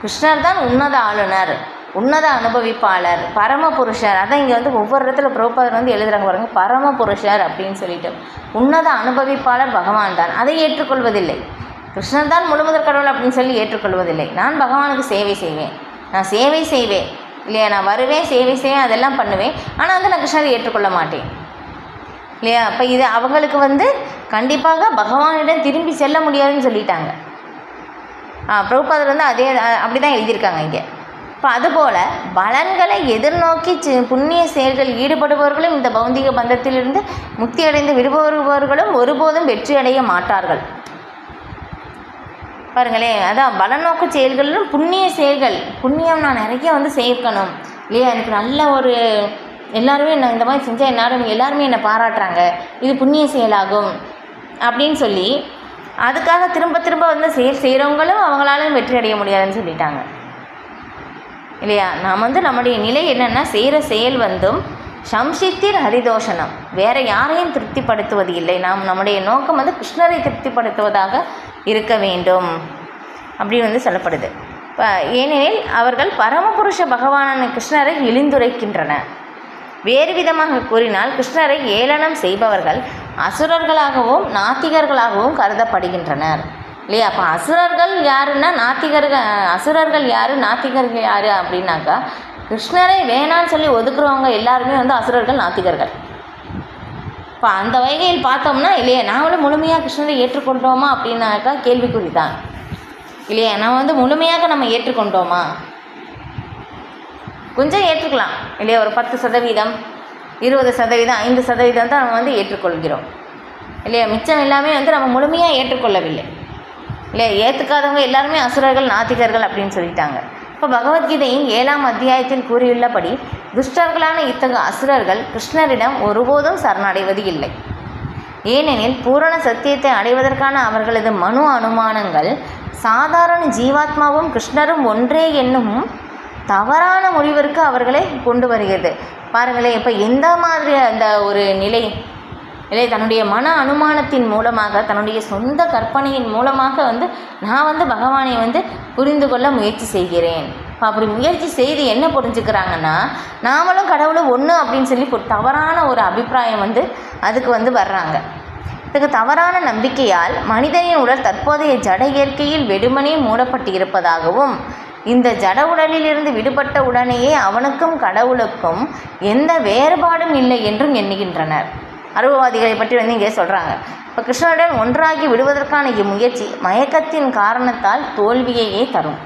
கிருஷ்ணர் தான் உன்னத ஆளுநர், உன்னத அனுபவிப்பாளர், பரமபுருஷர். அதான் இங்கே ஒவ்வொரு இடத்துல பிரபுபாதர் எழுதுகிறாங்க பாருங்க, பரமபுருஷர் அப்படின்னு சொல்லிட்டு உன்னத அனுபவிப்பாளர் பகவான் தான். அதை ஏற்றுக்கொள்வதில்லை. கிருஷ்ணர் தான் முழுமுதற் கடவுள் அப்படின்னு சொல்லி ஏற்றுக்கொள்வதில்லை. நான் பகவானுக்கு சேவை செய்வேன், நான் சேவை செய்வேன் இல்லையா, நான் வருவேன், சேவை செய்வேன், அதெல்லாம் பண்ணுவேன். ஆனால் நான் கிருஷ்ணரை ஏற்றுக்கொள்ள மாட்டேன் இல்லையா. அப்போ இது அவங்களுக்கு கண்டிப்பாக பகவானிடம் திரும்பி செல்ல முடியாதுன்னு சொல்லிட்டாங்க. பிரபுபாதர் அதே அப்படி தான் எழுதியிருக்காங்க இங்கே. இப்போ அதுபோல் பலன்களை எதிர்நோக்கி புண்ணிய செயல்கள் ஈடுபடுபவர்களும் இந்த பௌந்திக பந்தத்திலிருந்து முக்தி அடைந்து விடுபவர்களும் ஒருபோதும் வெற்றி அடைய மாட்டார்கள். பாருங்களேன், அதான் பலநோக்கு செயல்களிலும் புண்ணிய செயல்கள், புண்ணியம் நான் நிறைய சேர்க்கணும் இல்லையா, எனக்கு நல்ல ஒரு எல்லாருமே நான் இந்த மாதிரி செஞ்சால் எல்லாருமே என்னை பாராட்டுறாங்க, இது புண்ணிய செயலாகும் அப்படின்னு சொல்லி அதுக்காக திரும்ப திரும்ப செயல் செய்கிறவங்களும் அவங்களாலும் வெற்றி அடைய முடியாதுன்னு சொல்லிட்டாங்க இல்லையா. நாம் நம்முடைய நிலை என்னென்னா, செய்கிற செயல் சம்சித்திர் ஹரிதோஷனம், வேறு யாரையும் திருப்திப்படுத்துவது இல்லை. நம்முடைய நோக்கம் கிருஷ்ணரை திருப்திப்படுத்துவதாக இருக்க வேண்டும் அப்படின்னு சொல்லப்படுது. இப்போ ஏனெனில் அவர்கள் பரமபுருஷ பகவானான கிருஷ்ணரை இழிந்துரைக்கின்றனர். வேறு விதமாக கூறினால் கிருஷ்ணரை ஏளனம் செய்பவர்கள் அசுரர்களாகவும் நாத்திகர்களாகவும் கருதப்படுகின்றனர் இல்லையா. அப்போ அசுரர்கள் யாருன்னா அசுரர்கள் யார், நாத்திகர்கள் யார் அப்படின்னாக்கா கிருஷ்ணரை வேணான்னு சொல்லி ஒதுக்குறவங்க எல்லாருமே அசுரர்கள், நாத்திகர்கள். இப்போ அந்த வகையில் பார்த்தோம்னா இல்லையா, நாமளும் முழுமையாக கிருஷ்ணரை ஏற்றுக்கொண்டோமா அப்படின்னாக்கா கேள்விக்குறி தான் இல்லையா. நம்ம முழுமையாக நம்ம ஏற்றுக்கொண்டோமா, கொஞ்சம் ஏற்றுக்கலாம் இல்லையா, ஒரு 10%, 20%, 5% தான் நம்ம ஏற்றுக்கொள்கிறோம் இல்லையா. மிச்சம் எல்லாமே நம்ம முழுமையாக ஏற்றுக்கொள்ளவில்லை இல்லையா. ஏற்றுக்காதவங்க எல்லாருமே அசுரர்கள், நாத்திகர்கள் அப்படின்னு சொல்லிட்டாங்க. இப்போ பகவத்கீதையின் 7ஆம் அத்தியாயத்தில் கூறியுள்ளபடி துஷ்டர்களான இத்தகைய அசுரர்கள் கிருஷ்ணரிடம் ஒருபோதும் சரணடைவது இல்லை. ஏனெனில் பூரண சத்தியத்தை அடைவதற்கான அவர்களது மனு அனுமானங்கள் சாதாரண ஜீவாத்மாவும் கிருஷ்ணரும் ஒன்றே என்னும் தவறான முடிவிற்கு அவர்களை கொண்டு வருகிறது. பாருங்களேன், இப்போ எந்த மாதிரி அந்த ஒரு நிலை தன்னுடைய மன அனுமானத்தின் மூலமாக, தன்னுடைய சொந்த கற்பனையின் மூலமாக நான் பகவானை புரிந்து கொள்ள முயற்சி செய்கிறேன். அப்படி முயற்சி செய்து என்ன புரிஞ்சுக்கிறாங்கன்னா, நாமளும் கடவுளும் ஒன்று அப்படின்னு சொல்லி ஒரு தவறான ஒரு அபிப்பிராயம் அதுக்கு வர்றாங்க. இதுக்கு தவறான நம்பிக்கையால் மனிதனின் உடல் தற்போதைய ஜட இயற்கையில் வெறுமனே மூடப்பட்டு இருப்பதாகவும், இந்த ஜட உடலிலிருந்து விடுபட்ட உடனேயே அவனுக்கும் கடவுளுக்கும் எந்த வேறுபாடும் இல்லை என்றும் எண்ணுகின்றனர். அருவவாதிகளை பற்றி இங்கே சொல்கிறாங்க. இப்போ கிருஷ்ணனுடன் ஒன்றாகி விடுவதற்கான இம்முயற்சி மயக்கத்தின் காரணத்தால் தோல்வியையே தரும்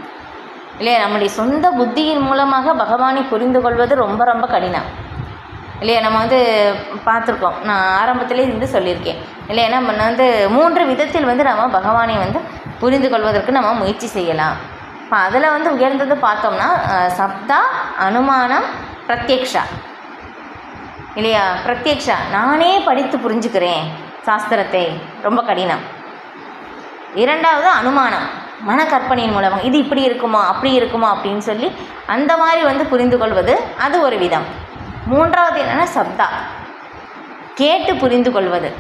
இல்லையா. நம்முடைய சொந்த புத்தியின் மூலமாக பகவானை புரிந்து கொள்வது ரொம்ப ரொம்ப கடினம் இல்லையா. நம்ம பார்த்துருக்கோம், நான் ஆரம்பத்திலே சொல்லியிருக்கேன் இல்லையா. நம்ம 3 விதத்தில் நம்ம பகவானை புரிந்து கொள்வதற்கு நம்ம முயற்சி செய்யலாம். இப்போ அதில் உயர்ந்தது பார்த்தோம்னா சப்தா, அனுமானம், பிரத்யக்ஷா இல்லையா. பிரத்யக்ஷா நானே படித்து புரிஞ்சுக்கிறேன் சாஸ்திரத்தை, ரொம்ப கடினம். 2வது அனுமானம், மனக்கற்பனையின் மூலமாக இது இப்படி இருக்குமா அப்படி இருக்குமா அப்படின்னு சொல்லி அந்த மாதிரி புரிந்து கொள்வது, அது ஒரு விதம். 3வது என்னென்னா சப்தா, கேட்டு புரிந்து கொள்வது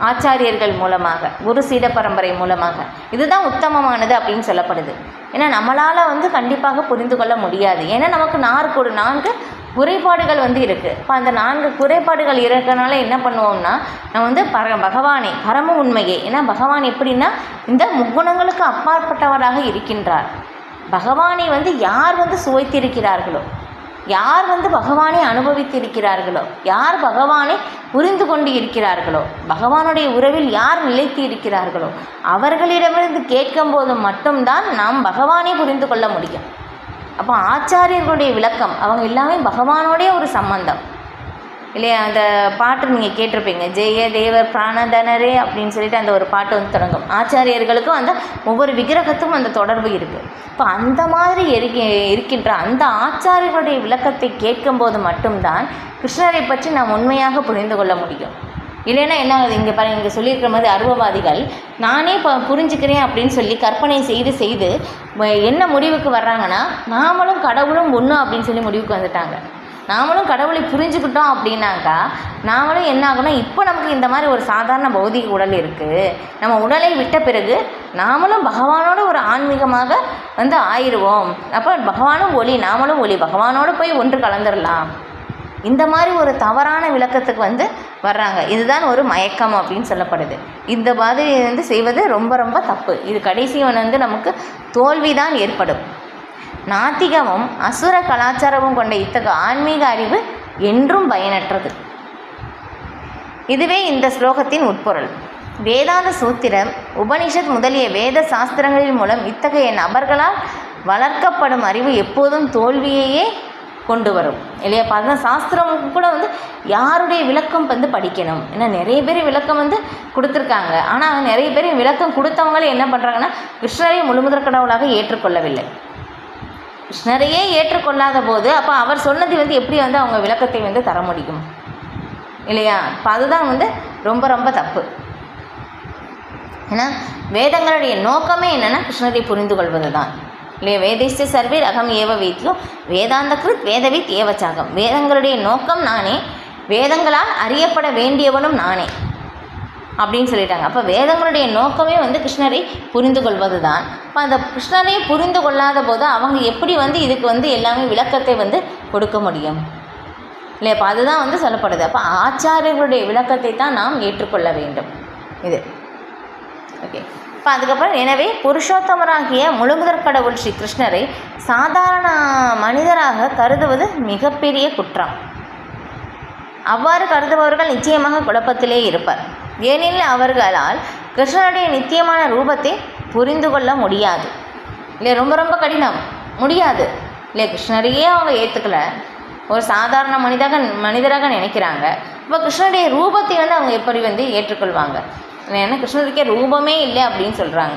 ஆச்சாரியர்கள் மூலமாக, குரு சீட பரம்பரை மூலமாக. இதுதான் உத்தமமானது அப்படின்னு சொல்லப்படுது. ஏன்னா நம்மளால் கண்டிப்பாக புரிந்து கொள்ள முடியாது. ஏன்னா நமக்கு 4 குறைபாடுகள் இருக்குது. இப்போ அந்த 4 குறைபாடுகள் இருக்கிறனால என்ன பண்ணுவோம்னா, நம்ம பகவானை பரம உண்மையே, ஏன்னா பகவான் எப்படின்னா இந்த முக்குணங்களுக்கு அப்பாற்பட்டவராக இருக்கின்றார். பகவானை யார் சுவைத்திருக்கிறார்களோ, யார் பகவானை அனுபவித்திருக்கிறார்களோ, யார் பகவானை புரிந்து கொண்டு இருக்கிறார்களோ, பகவானுடைய உறவில் யார் நிலைத்து இருக்கிறார்களோ, அவர்களிடமிருந்து கேட்கும்போது மட்டும்தான் நாம் பகவானை புரிந்து கொள்ள முடியும். அப்போ ஆச்சாரியர்களுடைய விளக்கம், அவங்க எல்லாமே பகவானோடைய ஒரு சம்பந்தம் இல்லையா. அந்த பாட்டு நீங்கள் கேட்டிருப்பீங்க, ஜெய தேவர் பிராணதனரே அப்படின்னு சொல்லிட்டு அந்த ஒரு பாட்டு தொடங்கும். ஆச்சாரியர்களுக்கும் அந்த ஒவ்வொரு விக்கிரகத்துக்கும் அந்த தொடர்பு இருக்குது. இப்போ அந்த மாதிரி இருக்கின்ற அந்த ஆச்சாரியர்களுடைய விளக்கத்தை கேட்கும்போது மட்டும்தான் கிருஷ்ணரை பற்றி நாம் உண்மையாக புரிந்து கொள்ள முடியும். இல்லைன்னா என்ன ஆகுது, இங்கே பாருங்கள், இங்கே சொல்லியிருக்கிற மாதிரி அருவவாதிகள் நானே புரிஞ்சுக்கிறேன் அப்படின்னு சொல்லி கற்பனை செய்து என்ன முடிவுக்கு வர்றாங்கன்னா, நாமளும் கடவுளும் ஒன்று அப்படின்னு சொல்லி முடிவுக்கு வந்துட்டாங்க. நாமளும் கடவுளை புரிஞ்சுக்கிட்டோம் அப்படின்னாக்கா நாமளும் என்ன ஆகுனா, இப்போ நமக்கு இந்த மாதிரி ஒரு சாதாரண பௌதிக உடல் இருக்குது, நம்ம உடலை விட்ட பிறகு நாமளும் பகவானோட ஒரு ஆன்மீகமாக ஆயிடுவோம். அப்போ பகவானும் ஒளி, நாமளும் ஒளி, பகவானோடு போய் ஒன்று கலந்துடலாம். இந்த மாதிரி ஒரு தவறான விளக்கத்துக்கு வர்றாங்க. இதுதான் ஒரு மயக்கம் அப்படின்னு சொல்லப்படுது. இந்த மாதிரி செய்வது ரொம்ப ரொம்ப தப்பு. இது கடைசிவன் நமக்கு தோல்விதான் ஏற்படும். நாத்திகமும் அசுர கலாச்சாரமும் கொண்ட இத்தகைய ஆன்மீக அறிவு என்றும் பயனற்றது. இதுவே இந்த ஸ்லோகத்தின் உட்பொருள். வேதாந்த சூத்திரம், உபனிஷத் முதலிய வேத சாஸ்திரங்களின் மூலம் இத்தகைய நபர்களால் வளர்க்கப்படும் அறிவு எப்போதும் தோல்வியையே கொண்டு வரும் இல்லையா. பார்த்தா சாஸ்திரம் கூட யாருடைய விளக்கம் படிக்கணும். ஏன்னா நிறைய பேர் விளக்கம் கொடுத்துருக்காங்க. ஆனால் நிறைய பேர் விளக்கம் கொடுத்தவங்களே என்ன பண்ணுறாங்கன்னா, கிருஷ்ணரை முழுமுதற் கடவுளாக ஏற்றுக்கொள்ளவில்லை. கிருஷ்ணரையே ஏற்றுக்கொள்ளாத போது அப்போ அவர் சொன்னது எப்படி அவங்க விளக்கத்தை தர முடியும் இல்லையா. இப்போ அதுதான் ரொம்ப ரொம்ப தப்பு. ஏன்னா வேதங்களுடைய நோக்கமே என்னென்னா கிருஷ்ணரை புரிந்து கொள்வது தான் இல்லையா. வேதைஸ்ட சர்வே அகம் ஏவ வீத்தியோ வேதாந்த கிருத் வேதவித் ஏவச்சாகம். வேதங்களுடைய நோக்கம் நானே, வேதங்களால் அறியப்பட வேண்டியவனும் நானே அப்படின்னு சொல்லிட்டாங்க. அப்போ வேதங்களுடைய நோக்கமே கிருஷ்ணரை புரிந்து கொள்வது தான். இப்போ அந்த கிருஷ்ணரை புரிந்து கொள்ளாத போது அவங்க எப்படி இதுக்கு எல்லாமே விளக்கத்தை கொடுக்க முடியும் இல்லையா. அப்போ அதுதான் சொல்லப்படுது. அப்போ ஆச்சாரியர்களுடைய விளக்கத்தை தான் நாம் ஏற்றுக்கொள்ள வேண்டும். இது ஓகே. இப்போ அதுக்கப்புறம், எனவே புருஷோத்தமராகிய முழுமுதற் கடவுள் ஸ்ரீ கிருஷ்ணரை சாதாரண மனிதராக கருதுவது மிகப்பெரிய குற்றம். அவ்வாறு கருதுபவர்கள் நிச்சயமாக குழப்பத்திலே இருப்பர். ஏனெனில் அவர்களால் கிருஷ்ணனுடைய நித்தியமான ரூபத்தை புரிந்து கொள்ள முடியாது இல்லை. ரொம்ப ரொம்ப கடினம், முடியாது இல்லை. கிருஷ்ணரையே அவங்க ஏற்றுக்கல, ஒரு சாதாரண மனிதராக நினைக்கிறாங்க. இப்போ கிருஷ்ணனுடைய ரூபத்தை அவங்க எப்படி ஏற்றுக்கொள்வாங்க? ஏன்னா கிருஷ்ணருக்கே ரூபமே இல்லை அப்படின்னு சொல்கிறாங்க.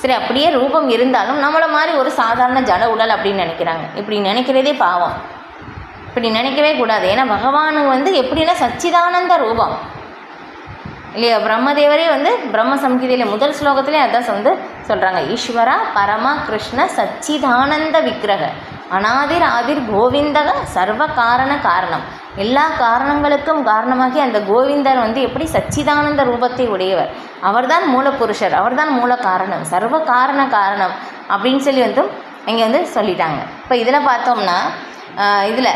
சரி, அப்படியே ரூபம் இருந்தாலும் நம்மளை மாதிரி ஒரு சாதாரண ஜட உடல் அப்படின்னு நினைக்கிறாங்க. இப்படி நினைக்கிறதே பாவம், இப்படி நினைக்கவே கூடாது. ஏன்னா பகவான் எப்படின்னா சச்சிதானந்த ரூபம் இல்லையா. பிரம்மதேவரே பிரம்ம சம்ஹிதையில் முதல் ஸ்லோகத்திலே அதான் சொல்கிறாங்க, ஈஸ்வரா பரமா கிருஷ்ண சச்சிதானந்த விக்கிரக. அநாதிர் ஆதிர் கோவிந்தக சர்வ காரண காரணம். எல்லா காரணங்களுக்கும் காரணமாகி அந்த கோவிந்தர் வந்து எப்படி சச்சிதானந்த ரூபத்தை உடையவர், அவர்தான் மூலப்புருஷர், அவர்தான் மூல காரணம், சர்வ காரண காரணம் அப்படின்னு சொல்லி வந்து இங்கே வந்து சொல்லிட்டாங்க. இப்போ இதில் பார்த்தோம்னா இதில்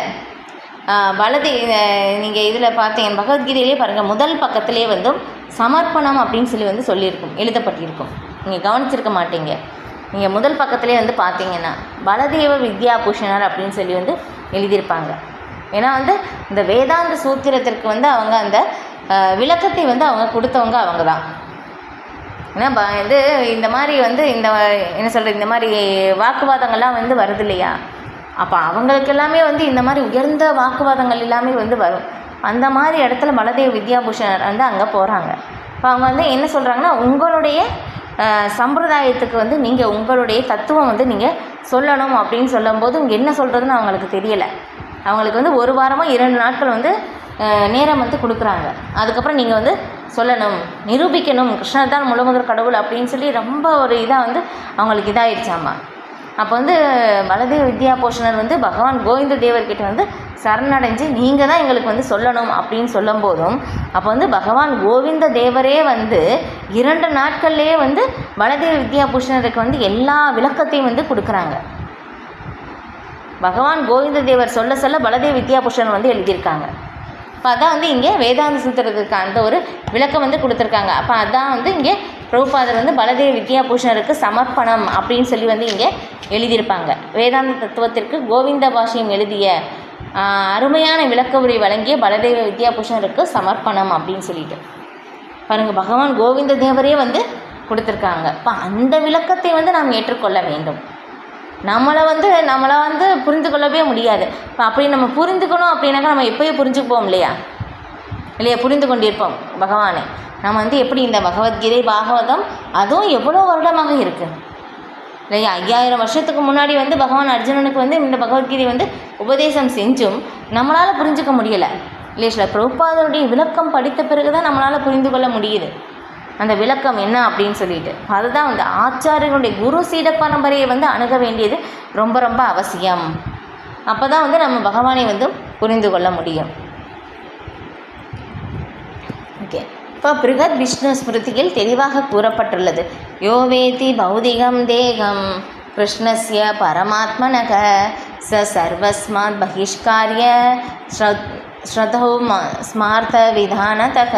நீங்கள் இதில் பார்த்தீங்க பகவத்கீதையிலே பாருங்கள், முதல் பக்கத்திலே வந்து சமர்ப்பணம் அப்படின்னு சொல்லி வந்து சொல்லியிருக்கும், எழுதப்பட்டிருக்கும். நீங்கள் கவனிச்சிருக்க மாட்டீங்க. நீங்கள் முதல் பக்கத்திலே வந்து பார்த்தீங்கன்னா பலதேவ வித்யாபூஷணர் அப்படின்னு சொல்லி வந்து எழுதியிருப்பாங்க. ஏன்னா வந்து இந்த வேதாந்த சூத்திரத்திற்கு வந்து அவங்க அந்த விளக்கத்தை வந்து அவங்க கொடுத்தவங்க அவங்க தான். ஏன்னா இது இந்த மாதிரி வந்து இந்த என்ன சொல்கிறது, இந்த மாதிரி வாக்குவாதங்கள்லாம் வந்து வருது இல்லையா, அப்போ அவங்களுக்கு எல்லாமே வந்து இந்த மாதிரி உயர்ந்த வாக்குவாதங்கள் எல்லாமே வந்து வரும். அந்த மாதிரி இடத்துல பலதேவ வித்யாபூஷணர் வந்து அங்கே போகிறாங்க. இப்போ அவங்க வந்து என்ன சொல்கிறாங்கன்னா, உங்களுடைய சம்பிரதாயத்துக்கு வந்து நீங்கள் உங்களுடைய தத்துவம் வந்து நீங்கள் சொல்லணும் அப்படின்னு சொல்லும்போது இங்கே என்ன சொல்கிறதுன்னு அவங்களுக்கு தெரியலை. அவங்களுக்கு வந்து 1 வாரமோ 2 நாட்கள் வந்து நேரம் வந்து கொடுக்குறாங்க. அதுக்கப்புறம் நீங்கள் வந்து சொல்லணும், நிரூபிக்கணும் கிருஷ்ணர் தான் முழுமுதற் கடவுள் அப்படின்னு சொல்லி ரொம்ப ஒரு இதாக வந்து அவங்களுக்கு இதாகிடுச்சாம்மா. அப்போ வந்து பலதேவ வித்யாபூஷணர் வந்து பகவான் கோவிந்த தேவர்கிட்ட வந்து சரணடைஞ்சு நீங்கள் தான் எங்களுக்கு வந்து சொல்லணும் அப்படின்னு சொல்லும் போதும், அப்போ வந்து பகவான் கோவிந்த தேவரே வந்து 2 நாட்கள்லேயே வந்து பலதேவ வித்யாபூஷணருக்கு வந்து எல்லா விளக்கத்தையும் வந்து கொடுக்குறாங்க. பகவான் கோவிந்த தேவர் சொல்ல சொல்ல பலதேவ வித்யாபூஷணர் வந்து எழுதியிருக்காங்க. அப்போ அதான் வந்து இங்கே வேதாந்த சூத்திரத்துக்கு அந்த ஒரு விளக்கம் வந்து கொடுத்துருக்காங்க. அப்போ அதான் வந்து இங்கே பிரபுபாதர் வந்து பலதேவ வித்யாபூஷணருக்கு சமர்ப்பணம் அப்படின்னு சொல்லி வந்து இங்கே எழுதியிருப்பாங்க. வேதாந்த தத்துவத்திற்கு கோவிந்த பாஷ்யம் எழுதிய அருமையான விளக்க உரை வழங்கிய பலதேவ வித்யாபூஷணருக்கு சமர்ப்பணம் அப்படின்னு சொல்லிட்டு பாருங்கள், பகவான் கோவிந்த தேவரே வந்து கொடுத்துருக்காங்க. இப்போ அந்த விளக்கத்தை வந்து நாம் ஏற்றுக்கொள்ள வேண்டும். நம்மளை வந்து புரிந்து கொள்ளவே முடியாது. இப்போ அப்படி நம்ம புரிந்துக்கணும் அப்படின்னாக்கா நம்ம எப்போயும் புரிஞ்சுப்போம் இல்லையா, புரிந்து கொண்டிருப்போம் பகவானை. நம்ம வந்து எப்படி இந்த பகவத்கீதை பாகவதம் அதுவும் எவ்வளோ வருடமாக இருக்குது இல்லையா, 5000 வருஷத்துக்கு முன்னாடி வந்து பகவான் அர்ஜுனனுக்கு வந்து இந்த பகவத்கீதை வந்து உபதேசம் செஞ்சும் நம்மளால் புரிஞ்சுக்க முடியலை இல்லையா. சில பிரபுபாதருடைய விளக்கம் படித்த பிறகு தான் நம்மளால் புரிந்து கொள்ள முடியுது அந்த விளக்கம் என்ன அப்படின்னு சொல்லிட்டு. அதுதான் வந்து ஆச்சாரியர்களுடைய குரு சீட பரம்பரையை வந்து அணுக வேண்டியது ரொம்ப ரொம்ப அவசியம். அப்போ தான் வந்து நம்ம பகவானை வந்து புரிந்து கொள்ள முடியும். ஓகே, இப்போ பிருகத் விஷ்ணு ஸ்மிருதியில் தெளிவாக கூறப்பட்டுள்ளது, யோவேதி பௌதிகம் தேகம் கிருஷ்ணஸ்ய பரமாத்மனக ச சர்வஸ்மாத் பகிஷ்காரிய ஸ்ரதௌ ஸ்மார்த்த விதானதக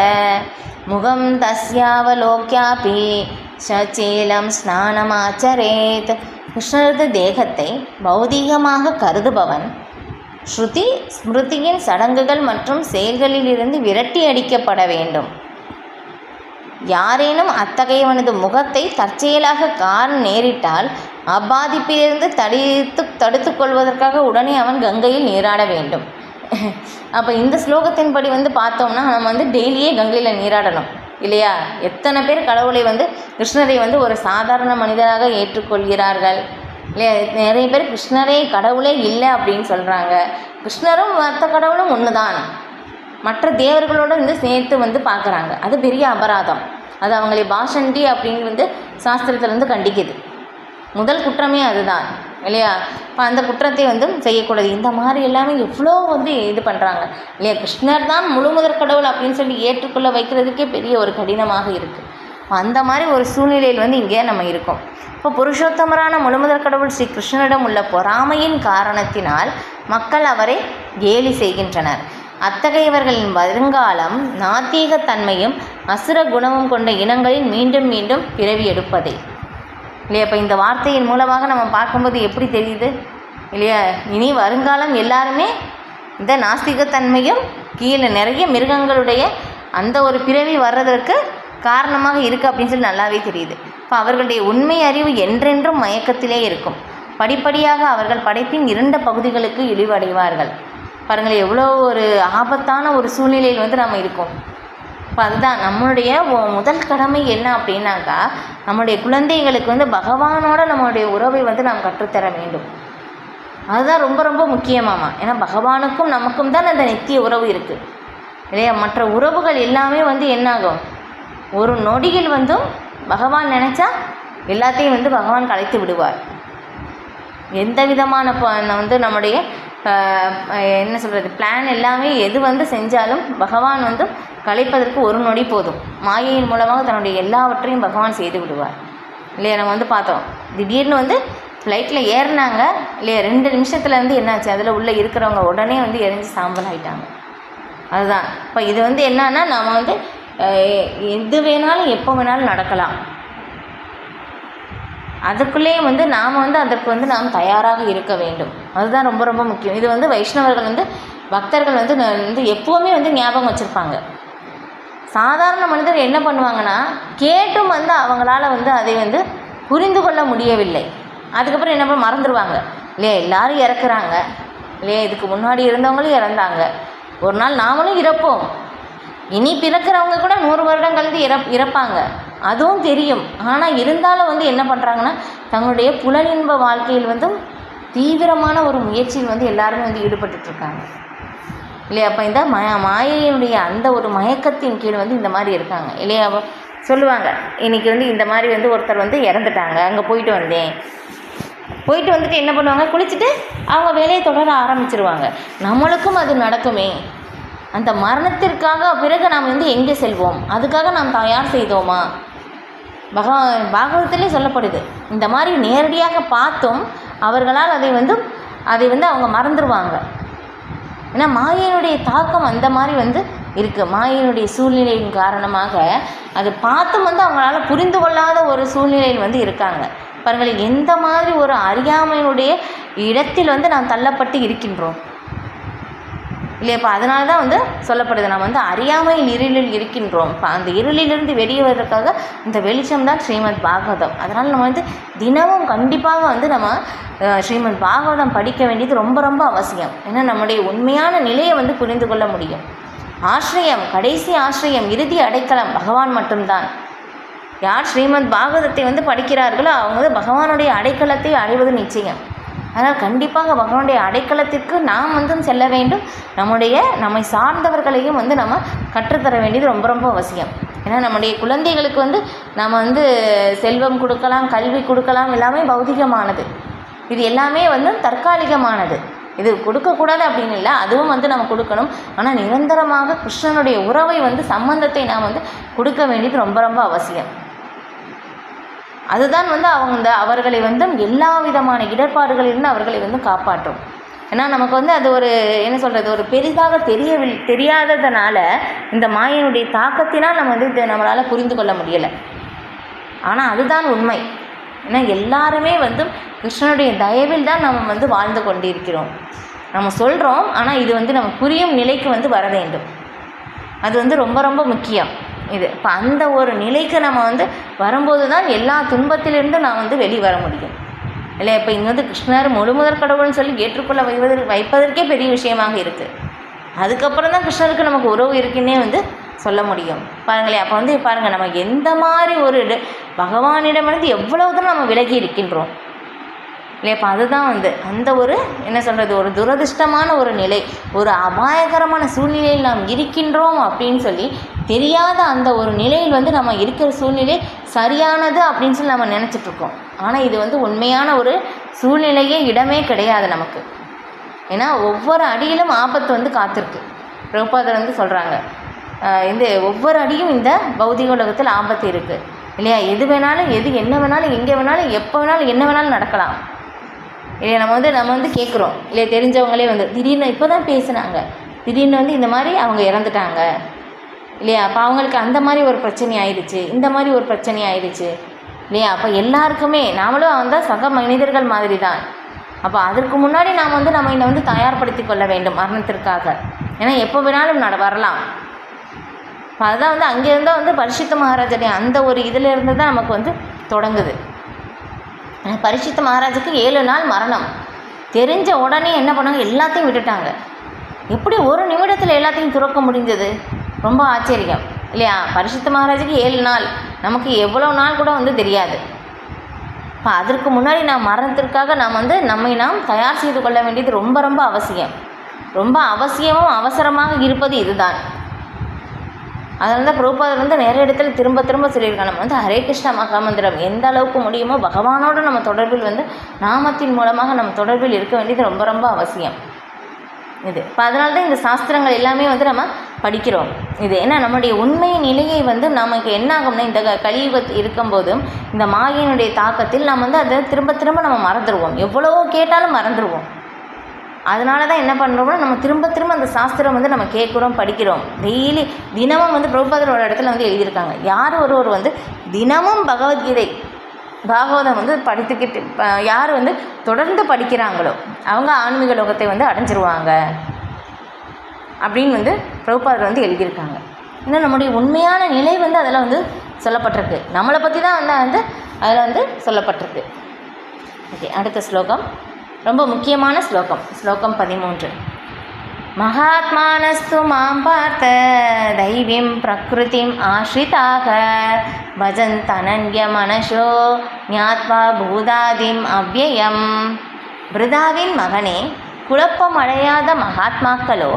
முகம் தஸ்யாவலோக்யாபி சச்சேலம் ஸ்நானமாச்சரேத். கிருஷ்ணரது தேகத்தை பௌதீகமாக கருதுபவன் ஸ்ருதி ஸ்மிருதியின் சடங்குகள் மற்றும் செயல்களிலிருந்து விரட்டி அடிக்கப்பட வேண்டும். யாரேனும் அத்தகையவனது முகத்தை தற்செயலாக காண நேரிட்டால் அப்பாதிப்பிலிருந்து தடுத்து கொள்வதற்காக உடனே அவன் கங்கையில் நீராட வேண்டும். அப்போ இந்த ஸ்லோகத்தின்படி வந்து பார்த்தோம்னா நம்ம வந்து டெய்லியே கங்கையில் நீராடணும் இல்லையா. எத்தனை பேர் கடவுளை வந்து கிருஷ்ணரை வந்து ஒரு சாதாரண மனிதராக ஏற்றுக்கொள்கிறார்கள் இல்லையா. நிறைய பேர் கிருஷ்ணரே கடவுளே இல்லை அப்படின்னு சொல்கிறாங்க. கிருஷ்ணரும் மற்ற கடவுளும் ஒன்று தான், மற்ற தேவர்களோடு வந்து சேர்த்து வந்து பார்க்குறாங்க. அது பெரிய அபராதம். அது அவங்களை பாஷண்டி அப்படின்னு வந்து சாஸ்திரத்திலேருந்து கண்டிக்குது. முதல் குற்றமே அதுதான் இல்லையா. இப்போ அந்த குற்றத்தை வந்து செய்யக்கூடாது. இந்த மாதிரி எல்லாமே எவ்வளோ வந்து இது பண்ணுறாங்க இல்லையா. கிருஷ்ணர் தான் முழுமுதற் கடவுள் அப்படின்னு சொல்லி ஏற்றுக்கொள்ள வைக்கிறதுக்கே பெரிய ஒரு கடினமாக இருக்குது. அந்த மாதிரி ஒரு சூழ்நிலையில் வந்து இங்கே நம்ம இருக்கோம். இப்போ புருஷோத்தமரான முழுமுதற் கடவுள் ஸ்ரீ கிருஷ்ணனிடம் உள்ள பொறாமையின் காரணத்தினால் மக்கள் அவரை கேலி செய்கின்றனர். அத்தகையவர்களின் வருங்காலம் நாத்திகத்தன்மையும் அசுர குணமும் கொண்ட இனங்களில் மீண்டும் மீண்டும் பிறவி எடுப்பதே இல்லையா. இப்போ இந்த வார்த்தையின் மூலமாக நம்ம பார்க்கும்போது எப்படி தெரியுது இல்லையா. இனி வருங்காலம் எல்லாருமே இந்த நாஸ்திகத்தன்மையும் கீழே நிறைய மிருகங்களுடைய அந்த ஒரு பிறவி வர்றதற்கு காரணமாக இருக்குது அப்படின்னு சொல்லி நல்லாவே தெரியுது. இப்போ அவர்களுடைய உண்மை அறிவு என்றென்றும் மயக்கத்திலே இருக்கும். படிப்படியாக அவர்கள் படைப்பின் 2 பகுதிகளுக்கு இழிவடைவார்கள். பாருங்கள், எவ்வளோ ஒரு ஆபத்தான ஒரு சூழ்நிலையில் வந்து நம்ம இருக்கோம். இப்போ அதுதான் நம்மளுடைய முதல் கடமை என்ன அப்படின்னாக்கா, நம்மளுடைய குழந்தைகளுக்கு வந்து பகவானோட நம்மளுடைய உறவை வந்து நாம் கற்றுத்தர வேண்டும். அதுதான் ரொம்ப ரொம்ப முக்கியமாமா. ஏன்னா பகவானுக்கும் நமக்கும் தான் அந்த நித்திய உறவு இருக்குது இல்லையா. மற்ற உறவுகள் எல்லாமே வந்து என்னாகும், ஒரு நொடியில் வந்தும் பகவான் நினச்சா எல்லாத்தையும் வந்து பகவான் கலைத்து விடுவார் எந்த விதமான வந்து நம்முடைய என்ன சொல்கிறது பிளான் எல்லாமே எது வந்து செஞ்சாலும் பகவான் வந்து கலைப்பதற்கு ஒரு நொடி போதும். மாயையின் மூலமாக தன்னுடைய எல்லாவற்றையும் பகவான் செய்து விடுவார் இல்லையா. நம்ம வந்து பார்த்தோம், திடீர்னு வந்து ஃப்ளைட்டில் ஏறினாங்க இல்லையா, 2 நிமிஷத்தில் வந்து என்னாச்சு, அதில் உள்ளே இருக்கிறவங்க உடனே வந்து எரிஞ்சு சாம்பல் ஆகிட்டாங்க. அதுதான் இப்போ இது வந்து என்னன்னா, நாம் வந்து எது வேணாலும் எப்போ வேணாலும் நடக்கலாம். அதுக்குள்ளேயே வந்து நாம் வந்து அதற்கு வந்து நாம் தயாராக இருக்க வேண்டும். அதுதான் ரொம்ப ரொம்ப முக்கியம். இது வந்து வைஷ்ணவர்கள் வந்து பக்தர்கள் வந்து எப்போவுமே வந்து ஞாபகம் வச்சுருப்பாங்க. சாதாரண மனிதர் என்ன பண்ணுவாங்கன்னா, கேட்டும் வந்து அவங்களால வந்து அதை வந்து புரிந்து கொள்ள முடியவில்லை. அதுக்கப்புறம் என்ன மறந்துடுவாங்க இல்லையா. எல்லாரும் இறக்குறாங்க இல்லையா, இதுக்கு முன்னாடி இருந்தவங்களும் இறந்தாங்க, ஒரு நாள் நாமளும் இறப்போம், இனி பிறக்கிறவங்க கூட 100 வருடம் கழித்து இறப்பாங்க, அதுவும் தெரியும். ஆனால் இருந்தாலும் வந்து என்ன பண்ணுறாங்கன்னா, தங்களுடைய புலனின்ப வாழ்க்கையில் வந்து தீவிரமான ஒரு முயற்சியில் வந்து எல்லாருமே வந்து ஈடுபட்டுருக்காங்க இல்லையா. அப்போ இந்த மாயையினுடைய அந்த ஒரு மயக்கத்தின் கீழ் வந்து இந்த மாதிரி இருக்காங்க இல்லையா. சொல்லுவாங்க, இன்றைக்கி வந்து இந்த மாதிரி வந்து ஒருத்தர் வந்து இறந்துட்டாங்க, அங்கே போயிட்டு வந்துட்டு என்ன பண்ணுவாங்க, குளிச்சுட்டு அவங்க வேலையை தொடர ஆரம்பிச்சிருவாங்க. நம்மளுக்கும் அது நடக்குமே. அந்த மரணத்திற்காக பிறகு நாம் வந்து எங்கே செல்வோம், அதுக்காக நாம் தயார் செய்தோமா? பாகவதத்திலே சொல்லப்படுது, இந்த மாதிரி நேரடியாக பார்த்தும் அவர்களால் அதை வந்து அவங்க மறந்துடுவாங்க. ஏன்னா மாயையினுடைய தாக்கம் அந்த மாதிரி வந்து இருக்குது. மாயையினுடைய சூழ்நிலையின் காரணமாக அது பார்த்தும் வந்து அவங்களால புரிந்து கொள்ளாத ஒரு சூழ்நிலையில் வந்து இருக்காங்க. பாருங்கள், எந்த மாதிரி ஒரு அறியாமையினுடைய இடத்தில் வந்து நாம் தள்ளப்பட்டு இருக்கின்றோம் இல்லையா. இப்போ அதனால தான் வந்து சொல்லப்படுது, நம்ம வந்து அறியாமையில் இருளில் இருக்கின்றோம். இப்போ அந்த இருளிலிருந்து வெளியேறுவதற்காக இந்த வெளிச்சம் தான் ஸ்ரீமத் பாகவதம். அதனால் நம்ம வந்து தினமும் கண்டிப்பாக வந்து நம்ம ஸ்ரீமத் பாகவதம் படிக்க வேண்டியது ரொம்ப ரொம்ப அவசியம். ஏன்னா நம்முடைய உண்மையான நிலையை வந்து புரிந்து கொள்ள முடியும். ஆசிரியம், கடைசி ஆசிரியம், இறுதி அடைக்கலம் பகவான் மட்டும்தான். யார் ஸ்ரீமத் பாகவதத்தை வந்து படிக்கிறார்களோ அவங்க வந்து பகவானுடைய அடைக்கலத்தை அடைவது நிச்சயம். அதனால் கண்டிப்பாக பகவானுடைய அடைக்கலத்திற்கு நாம் வந்து செல்ல வேண்டும். நம்மை சார்ந்தவர்களையும் வந்து நம்ம கற்றுத்தர வேண்டியது ரொம்ப ரொம்ப அவசியம். ஏன்னா நம்முடைய குழந்தைகளுக்கு வந்து நம்ம வந்து செல்வம் கொடுக்கலாம், கல்வி கொடுக்கலாம், எல்லாமே பௌதிகமானது. இது எல்லாமே வந்து தற்காலிகமானது. இது கொடுக்கக்கூடாது அப்படின்னு இல்லை, அதுவும் வந்து நம்ம கொடுக்கணும். ஆனால் நிரந்தரமாக கிருஷ்ணனுடைய உறவை வந்து சம்பந்தத்தை நாம் வந்து கொடுக்க வேண்டியது ரொம்ப ரொம்ப அவசியம். அதுதான் வந்து அவர்களை வந்து எல்லா விதமான இடர்பாடுகளிலிருந்து அவர்களை வந்து காப்பாற்றும். ஏன்னா நமக்கு வந்து அது ஒரு என்ன சொல்கிறது, ஒரு பெரிதாக தெரியாததுனால இந்த மாயனுடைய தாக்கத்தினால் நம்ம வந்து நம்மளால் புரிந்து கொள்ள முடியலை. ஆனால் அதுதான் உண்மை. ஏன்னா எல்லாருமே வந்து கிருஷ்ணனுடைய தயவில் தான் நம்ம வந்து வாழ்ந்து கொண்டிருக்கிறோம். நம்ம சொல்கிறோம், ஆனால் இது வந்து நம்ம புரியும் நிலைக்கு வந்து வர வேண்டும். அது வந்து ரொம்ப ரொம்ப முக்கியம். இது இப்போ அந்த ஒரு நிலைக்கு நம்ம வந்து வரும்போது தான் எல்லா துன்பத்திலிருந்து நான் வந்து வெளிவர முடியும் இல்லை. இப்போ இங்கே வந்து கிருஷ்ணர் முழுமுதற் கடவுள்னு சொல்லி ஏற்றுக்கொள்ள வைப்பதற்கே பெரிய விஷயமாக இருக்குது. அதுக்கப்புறம் தான் கிருஷ்ணருக்கு நமக்கு உறவு இருக்குன்னே வந்து சொல்ல முடியும். பாருங்களேன், அப்போ வந்து பாருங்கள், நம்ம எந்த மாதிரி ஒரு பகவானிடமிருந்து எவ்வளவு தூரம் நம்ம விலகி இருக்கின்றோம் இல்லையா. இப்போ அதுதான் வந்து அந்த ஒரு என்ன சொல்கிறது, ஒரு துரதிர்ஷ்டமான ஒரு நிலை, ஒரு அபாயகரமான சூழ்நிலையில் நாம் இருக்கின்றோம் அப்படின்னு சொல்லி தெரியாத அந்த ஒரு நிலையில் வந்து நம்ம இருக்கிற சூழ்நிலை சரியானது அப்படின்னு சொல்லி நம்ம நினச்சிட்ருக்கோம். ஆனால் இது வந்து உண்மையான ஒரு சூழ்நிலையே இடமே கிடையாது நமக்கு. ஏன்னா ஒவ்வொரு அடியிலும் ஆபத்து வந்து காத்திருக்கு. பிரபுபாதர் வந்து சொல்கிறாங்க, இந்த ஒவ்வொரு அடியும் இந்த பௌதிக உலகத்தில் ஆபத்து இருக்குது இல்லையா. எது வேணாலும் என்ன வேணாலும் எங்கே வேணாலும் எப்போ வேணாலும் என்ன வேணாலும் நடக்கலாம் இல்லையா. நம்ம வந்து கேட்குறோம் இல்லையா, தெரிஞ்சவங்களே வந்து திடீர்னு இப்போ தான் பேசுனாங்க, திடீர்னு வந்து இந்த மாதிரி அவங்க இறந்துட்டாங்க இல்லையா. அப்போ அவங்களுக்கு அந்த மாதிரி ஒரு பிரச்சனை ஆயிடுச்சு, இந்த மாதிரி ஒரு பிரச்சனை ஆயிடுச்சு இல்லையா. அப்போ எல்லாருக்குமே நாமளும் வந்து சக மனிதர்கள் மாதிரி தான். அப்போ அதற்கு முன்னாடி நாம் வந்து நம்ம இதை வந்து தயார்படுத்தி கொள்ள வேண்டும் மரணத்திற்காக. ஏன்னா எப்போ வேணாலும் வரலாம். இப்போ அதுதான் வந்து அங்கேருந்தால் வந்து பரிசுத்த மகாராஜனுடைய அந்த ஒரு இதில் இருந்து தான் நமக்கு வந்து தொடங்குது. பரிசுத்த மகாராஜுக்கு 7 நாள் மரணம் தெரிஞ்ச உடனே என்ன பண்ணாங்க, எல்லாத்தையும் விட்டுட்டாங்க. எப்படி ஒரு நிமிடத்தில் எல்லாத்தையும் துறக்க முடிஞ்சது, ரொம்ப ஆச்சரியம் இல்லையா. பரிசுத்த மகாராஜுக்கு 7 நாள், நமக்கு எவ்வளோ நாள் கூட வந்து தெரியாது. இப்போ அதற்கு முன்னாடி நாம் மரணத்திற்காக நாம் வந்து நாம் தயார் செய்து கொள்ள வேண்டியது ரொம்ப ரொம்ப அவசியம். ரொம்ப அவசியமும் அவசரமாக இருப்பது இதுதான். அதனால தான் பிரபுபாதர் வந்து நிறைய இடத்துல திரும்ப திரும்ப சொல்லியிருக்காங்க. நம்ம வந்து ஹரே கிருஷ்ணா மகாமந்திரம் எந்த அளவுக்கு முடியுமோ பகவானோடு நம்ம தொடர்பில் வந்து நாமத்தின் மூலமாக நம்ம தொடர்பில் இருக்க வேண்டியது ரொம்ப ரொம்ப அவசியம் இது. இப்போ அதனால தான் இந்த சாஸ்திரங்கள் எல்லாமே வந்து நம்ம படிக்கிறோம். இது ஏன்னா நம்முடைய உண்மை நிலையை வந்து நமக்கு என்ன ஆகும்னா இந்த கலியுகத்தில் இருக்கும்போதும் இந்த மாயினுடைய தாக்கத்தில் நம்ம வந்து அதை திரும்ப திரும்ப நம்ம மறந்துடுவோம். எவ்வளவோ கேட்டாலும் மறந்துடுவோம். அதனால தான் என்ன பண்ணுறோம்னா நம்ம திரும்ப திரும்ப அந்த சாஸ்திரம் வந்து நம்ம கேட்குறோம், படிக்கிறோம். டெய்லி தினமும் வந்து பிரபுபாதர் ஒரு இடத்துல வந்து எழுதியிருக்காங்க, யார் ஒருவர் வந்து தினமும் பகவத்கீதை பாகவதம் வந்து படித்துக்கிட்டு யார் வந்து தொடர்ந்து படிக்கிறாங்களோ அவங்க ஆன்மீக லோகத்தை வந்து அடைஞ்சிருவாங்க அப்படின்னு வந்து பிரபுபாதர் வந்து எழுதியிருக்காங்க. இன்னும் நம்முடைய உண்மையான நிலை வந்து அதில் வந்து சொல்லப்பட்டிருக்கு. நம்மளை பற்றி தான் வந்து அதில் வந்து சொல்லப்பட்டிருக்கு. ஓகே, அடுத்த ஸ்லோகம் ரொம்ப முக்கியமான ஸ்லோகம், ஸ்லோகம் 13. மகாத்மானஸ்து மாம் பார்த்த தைவீம் பிரகிருதிம் ஆஸ்ரிதாக பஜந்தனன்ய மனசோ ஞாத்வா பூதாதிம் அவ்யயம். பிருதாவின் மகனே, குழப்பமடையாத மகாத்மாக்களோ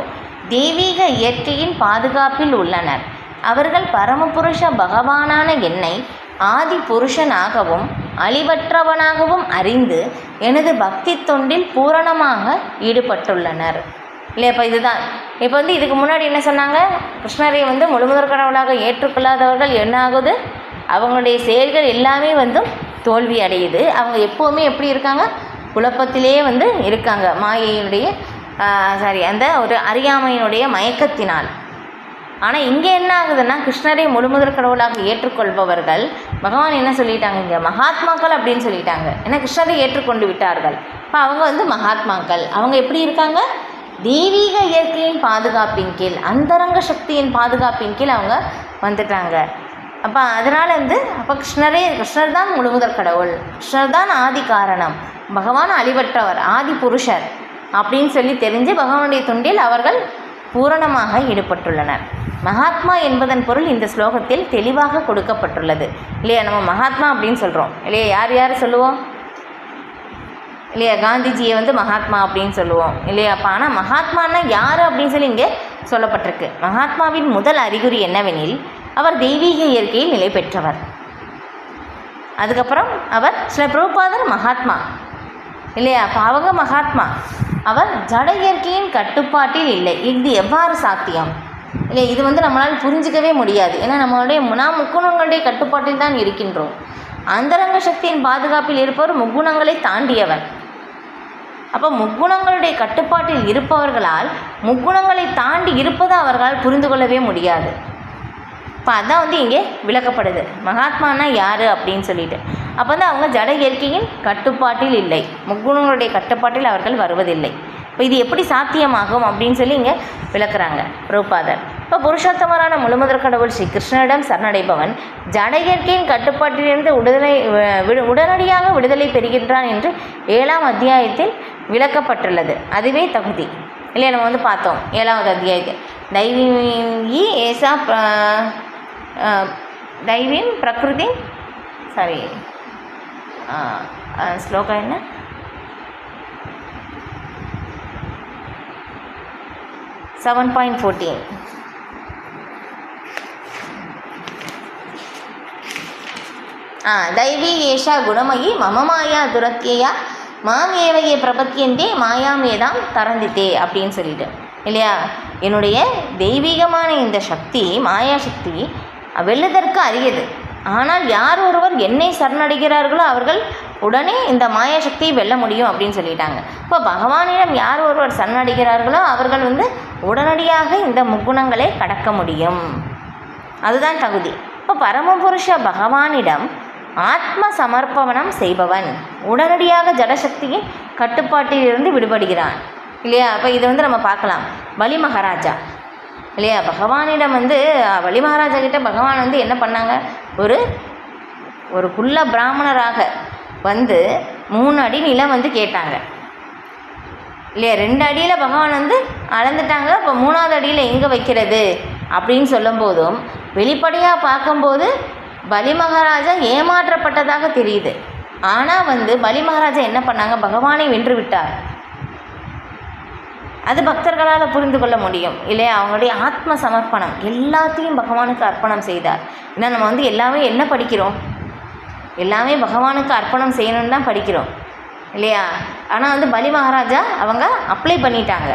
தெய்வீக இயற்கையின் பாதுகாப்பில் உள்ளனர். அவர்கள் பரமபுருஷ பகவானான என்னை ஆதி புருஷனாகவும் அழிவற்றவனாகவும் அறிந்து எனது பக்தி தொண்டில் பூரணமாக ஈடுபட்டுள்ளனர். இல்லை, இப்போ இதுதான் இப்போ வந்து இதுக்கு முன்னாடி என்ன சொன்னாங்க, கிருஷ்ணரை வந்து முழுமுதற் கடவுளாக ஏற்றுக்கொள்ளாதவர்கள் என்ன ஆகுது, அவங்களுடைய செயல்கள் எல்லாமே வந்து தோல்வி அடையுது. அவங்க எப்போவுமே எப்படி இருக்காங்க, குழப்பத்திலே வந்து இருக்காங்க, மாயையினுடைய அந்த ஒரு அறியாமையினுடைய மயக்கத்தினால். ஆனால் இங்கே என்ன ஆகுதுன்னா, கிருஷ்ணரை முழுமுதற் கடவுளாக ஏற்றுக்கொள்பவர்கள் பகவான் என்ன சொல்லிட்டாங்க, இங்கே மகாத்மாக்கள் அப்படின்னு சொல்லிட்டாங்க. ஏன்னா கிருஷ்ணரை ஏற்றுக்கொண்டு விட்டார்கள். இப்போ அவங்க வந்து மகாத்மாக்கள். அவங்க எப்படி இருக்காங்க, தெய்வீக இயற்கையின் பாதுகாப்பின் கீழ், அந்தரங்க சக்தியின் பாதுகாப்பின் கீழ் அவங்க வந்துட்டாங்க. அப்போ அதனால் வந்து அப்போ கிருஷ்ணர் தான் முழுமுதற் கடவுள், கிருஷ்ணர் தான் ஆதி காரணம், பகவான் அழிவற்றவர், ஆதி புருஷர் அப்படின்னு சொல்லி தெரிஞ்சு பகவானுடைய தொண்டில் அவர்கள் பூரணமாக ஈடுபட்டுள்ளனர். மகாத்மா என்பதன் பொருள் இந்த ஸ்லோகத்தில் தெளிவாக கொடுக்கப்பட்டுள்ளது இல்லையா. நம்ம மகாத்மா அப்படின்னு சொல்கிறோம் இல்லையா, யார் யார் சொல்லுவோம் இல்லையா, காந்திஜியை வந்து மகாத்மா அப்படின்னு சொல்லுவோம் இல்லையா. அப்போ ஆனால் மகாத்மானா யார் அப்படின்னு சொல்லி இங்கே சொல்லப்பட்டிருக்கு. மகாத்மாவின் முதல் அறிகுறி என்னவெனில் அவர் தெய்வீக இயற்கையில் நிலை பெற்றவர். அதுக்கப்புறம் அவர் சில பிரபுபாதர் மகாத்மா இல்லையா. அப்போ அவங்க மகாத்மா, அவர் ஜட இயற்கையின் கட்டுப்பாட்டில் இல்லை. இது எவ்வாறு சாத்தியம் இல்லை, இது வந்து நம்மளால் புரிஞ்சிக்கவே முடியாது. ஏன்னா நம்மளுடைய முக்குணங்களுடைய கட்டுப்பாட்டில் தான் இருக்கின்றோம். அந்தரங்க சக்தியின் பாதுகாப்பில் இருப்பவர் முக்குணங்களை தாண்டியவர். அப்போ முக்குணங்களுடைய கட்டுப்பாட்டில் இருப்பவர்களால் முக்குணங்களை தாண்டி இருப்பதை அவர்களால் புரிந்து கொள்ளவே முடியாது. இப்போ அதான் வந்து இங்கே விளக்கப்படுது, மகாத்மானா யார் அப்படின்னு சொல்லிட்டு. அப்போ வந்து அவங்க ஜட இயற்கையின் கட்டுப்பாட்டில் இல்லை, முக்குணங்களுடைய கட்டுப்பாட்டில் அவர்கள் வருவதில்லை. இப்போ இது எப்படி சாத்தியமாகும் அப்படின்னு சொல்லி இங்கே விளக்குறாங்க பிரபுபாதர். இப்போ புருஷோத்தமரான முழுமுதற் கடவுள் ஸ்ரீ கிருஷ்ணனிடம் சரணடைபவன் ஜட இயற்கையின் கட்டுப்பாட்டிலிருந்து உடனடியாக விடுதலை பெறுகின்றான் என்று 7ஆம் அத்தியாயத்தில் விளக்கப்பட்டுள்ளது. அதுவே தகுதி இல்லையா. நம்ம வந்து பார்த்தோம் 7வது அத்தியாயத்தில் தைவீ ஏசா தைவீம் பிரகிருதி ஸ்லோகம் என்ன, செவன் 7.14. தைவீ ஏஷா குணமயி மம மாயா துரத்தியா மாம் ஏவையே பிரபத்தியந்தே மாயாமேதாம் தரந்தித்தே அப்படின்னு சொல்லிட்டு இல்லையா. என்னுடைய தெய்வீகமான இந்த சக்தி, மாயா சக்தி வெல்லுதற்கு அரியது. ஆனால் யார் ஒருவர் என்னை சரணடைகிறார்களோ அவர்கள் உடனே இந்த மாயா சக்தியை வெல்ல முடியும் அப்படின்னு சொல்லிட்டாங்க. இப்போ பகவானிடம் யார் ஒருவர் சரணடைகிறார்களோ அவர்கள் வந்து உடனடியாக இந்த முக்குணங்களை கடக்க முடியும். அதுதான் தகுதி. இப்போ பரமபுருஷ பகவானிடம் ஆத்ம சமர்ப்பணம் செய்பவன் உடனடியாக ஜடசக்தியின் கட்டுப்பாட்டிலிருந்து விடுபடுகிறான் இல்லையா. அப்போ இதை வந்து நம்ம பார்க்கலாம். பலி மகாராஜா இல்லையா, பகவானிடம் வந்து பலி மகாராஜா கிட்ட பகவான் வந்து என்ன பண்ணாங்க, ஒரு குள்ள பிராமணராக வந்து 3 அடி நிலம் வந்து கேட்டாங்க இல்லையா. 2 அடியில் பகவான் வந்து அளந்துட்டாங்க. இப்போ 3வது அடியில் எங்கே வைக்கிறது அப்படின்னு சொல்லும் போதும் வெளிப்படையாக பார்க்கும்போது பலி மகாராஜா ஏமாற்றப்பட்டதாக தெரியுது. ஆனால் வந்து பலி மகாராஜா என்ன பண்ணாங்க, பகவானை வென்று விட்டார். அது பக்தர்களால் புரிந்து கொள்ள முடியும் இல்லையா. அவங்களுடைய ஆத்ம சமர்ப்பணம் எல்லாத்தையும் பகவானுக்கு அர்ப்பணம் செய்தார். ஏன்னா நம்ம வந்து எல்லாமே என்ன படிக்கிறோம், எல்லாமே பகவானுக்கு அர்ப்பணம் செய்யணும்னு தான் படிக்கிறோம் இல்லையா. ஆனால் வந்து பலி மகாராஜா அவங்க அப்ளை பண்ணிட்டாங்க,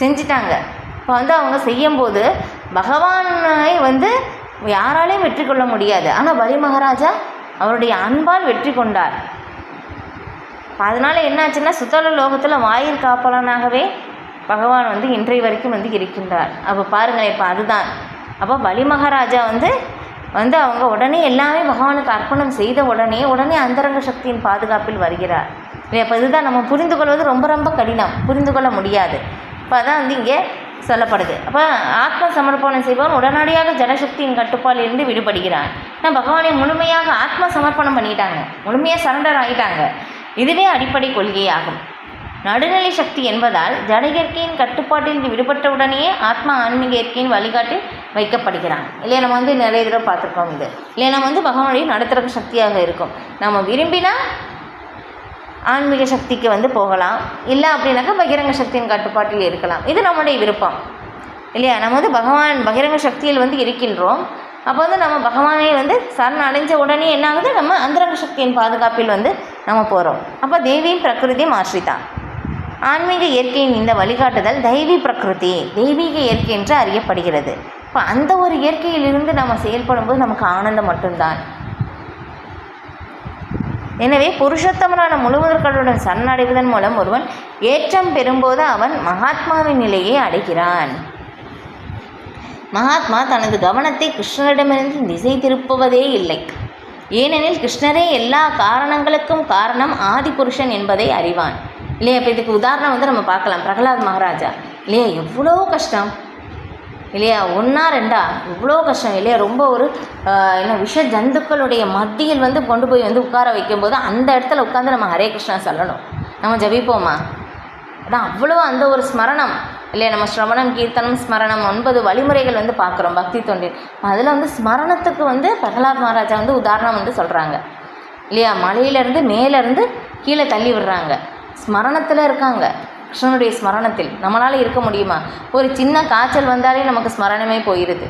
செஞ்சிட்டாங்க. இப்போ வந்து அவங்க செய்யும்போது பகவானை வந்து யாராலையும் வெற்றி கொள்ள முடியாது. ஆனால் பலி மகாராஜா அவருடைய அன்பால் வெற்றி கொண்டார். அதனால் என்னாச்சுன்னா சுத்தல லோகத்தில் வாயில் காப்பாளனாகவே பகவான் வந்து இன்றைய வரைக்கும் வந்து இருக்கின்றார். அப்போ பாருங்களேன், இப்போ அதுதான். அப்போ பலி மகாராஜா வந்து அவங்க உடனே எல்லாமே பகவானுக்கு அர்ப்பணம் செய்த உடனே அந்தரங்க சக்தியின் பாதுகாப்பில் வருகிறார் இல்லையா. இப்போ இதுதான் நம்ம புரிந்து கொள்வது ரொம்ப ரொம்ப கடினம், புரிந்து கொள்ள முடியாது. இப்போ அதான் வந்து இங்கே சொல்லப்படுது. அப்போ ஆத்ம சமர்ப்பணம் செய்பவன் உடனடியாக ஜனசக்தியின் கட்டுப்பாடிலிருந்து விடுபடுகிறான். ஏன்னா பகவானை முழுமையாக ஆத்ம சமர்ப்பணம் பண்ணிட்டாங்க, முழுமையாக சரண்டர் ஆகிட்டாங்க. இதுவே அடிப்படை கொள்கையாகும். நடுநிலை சக்தி என்பதால் ஜட இயற்கையின் கட்டுப்பாட்டில் விடுபட்டவுடனேயே ஆத்மா ஆன்மீக இயற்கையின் வழிகாட்டில் வைக்கப்படுகிறான் இல்லையா. நம்ம வந்து நிறைய தடவை பார்த்துருக்கோம் இது இல்லையா. நம்ம வந்து பகவானுடைய நடுத்தர சக்தியாக இருக்கும். நம்ம விரும்பினா ஆன்மீக சக்திக்கு வந்து போகலாம், இல்லை அப்படின்னாக்கா பகிரங்க சக்தியின் கட்டுப்பாட்டில் இருக்கலாம். இது நம்முடைய விருப்பம் இல்லையா. நம்ம வந்து பகிரங்க சக்தியில் வந்து இருக்கின்றோம். அப்போ வந்து நம்ம பகவானை வந்து சரண் அடைஞ்ச உடனே என்ன ஆகுது, நம்ம அந்தரங்க சக்தியின் பாதுகாப்பில் வந்து நம்ம போகிறோம். அப்போ தெய்வீம் பிரகிருதியும் ஆசிரிதான். ஆன்மீக இயற்கையின் இந்த வழிகாட்டுதல் தெய்வீ பிரகிருதி, தெய்வீக இயற்கை என்று அறியப்படுகிறது. இப்போ அந்த ஒரு இயற்கையிலிருந்து நம்ம செயல்படும்போது நமக்கு ஆனந்தம் மட்டும்தான். எனவே புருஷோத்தமனான முழுமுதற்களுடன் சரணடைவதன் மூலம் ஒருவன் ஏற்றம் பெறும்போது அவன் மகாத்மாவின் நிலையை அடைகிறான். மகாத்மா தனது கவனத்தை கிருஷ்ணரிடமிருந்து திசை திருப்புவதே இல்லை. ஏனெனில் கிருஷ்ணரே எல்லா காரணங்களுக்கும் காரணம் ஆதி புருஷன் என்பதை அறிவான் இல்லையா. இப்போ இதுக்கு உதாரணம் வந்து நம்ம பார்க்கலாம். பிரகலாத் மகாராஜா இல்லையா, எவ்வளோ கஷ்டம் இல்லையா, ஒன்றா ரெண்டா இவ்வளோ கஷ்டம் இல்லையா. ரொம்ப ஒரு விஷ ஜந்துக்களுடைய மத்தியில் வந்து கொண்டு போய் வந்து உட்கார வைக்கும்போது அந்த இடத்துல உட்காந்து நம்ம ஹரே கிருஷ்ணா சொல்லணும். நம்ம ஜபிப்போமா? அதான் அவ்வளோ அந்த ஒரு ஸ்மரணம் இல்லையா. நம்ம ஸ்ரவணம், கீர்த்தனம், ஸ்மரணம் 9 வழிமுறைகள் வந்து பார்க்குறோம் பக்தி தொண்டில். அதில் வந்து ஸ்மரணத்துக்கு வந்து பிரகலாத் மகாராஜா வந்து உதாரணம் வந்து சொல்கிறாங்க இல்லையா. மலையிலேருந்து மேலேருந்து கீழே தள்ளி விடுறாங்க, ஸ்மரணத்தில் இருக்காங்க, கிருஷ்ணனுடைய ஸ்மரணத்தில். நம்மளால் இருக்க முடியுமா? ஒரு சின்ன காய்ச்சல் வந்தாலே நமக்கு ஸ்மரணமே போயிடுது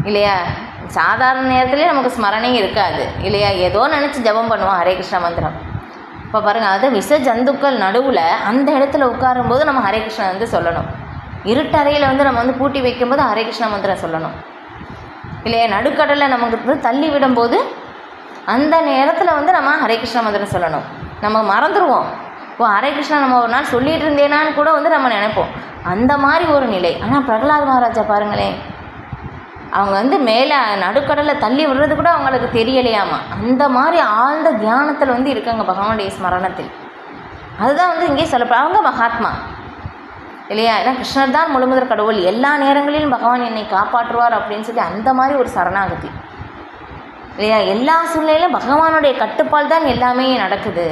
இல்லையா. சாதாரண நேரத்துலேயே நமக்கு ஸ்மரணே இருக்காது இல்லையா. ஏதோ நினச்சி ஜபம் பண்ணுவோம் ஹரே கிருஷ்ணா மந்திரம். இப்போ பாருங்கள், அது விஷ ஜந்துக்கள் நடுவில் அந்த இடத்துல உட்காரும்போது நம்ம ஹரே கிருஷ்ணா வந்து சொல்லணும். இருட்டறையில் வந்து நம்ம வந்து பூட்டி வைக்கும்போது ஹரே கிருஷ்ணா மந்திரம் சொல்லணும் இல்லையா. நடுக்கடலை நமக்கு வந்து தள்ளி விடும்போது அந்த நேரத்தில் வந்து நம்ம ஹரே கிருஷ்ணா மந்திரம் சொல்லணும். நம்ம மறந்துடுவோம், ஓ ஹரே கிருஷ்ணா நம்ம ஒரு நாள் சொல்லிகிட்டு இருந்தேனான்னு கூட வந்து நம்ம நினைப்போம். அந்த மாதிரி ஒரு நிலை. ஆனால் பிரகலாத் மகாராஜா பாருங்களேன், அவங்க வந்து மேலே நடுக்கடலை தள்ளி விடுறது கூட அவங்களுக்கு தெரியலையாமா. அந்த மாதிரி ஆழ்ந்த தியானத்தில் வந்து இருக்காங்க பகவானுடைய ஸ்மரணத்தில். அதுதான் வந்து இங்கே சொல்லப்படும். அவங்க மகாத்மா இல்லையா. ஏன்னா கிருஷ்ணர் தான் முழுமுதற் கடவுள், எல்லா நேரங்களிலும் பகவான் என்னை காப்பாற்றுவார் அப்படின்னு சொல்லி அந்த மாதிரி ஒரு சரணாகதி இல்லையா. எல்லா சூழ்நிலையிலும் பகவானுடைய கட்டுப்பால் தான் எல்லாமே நடக்குது.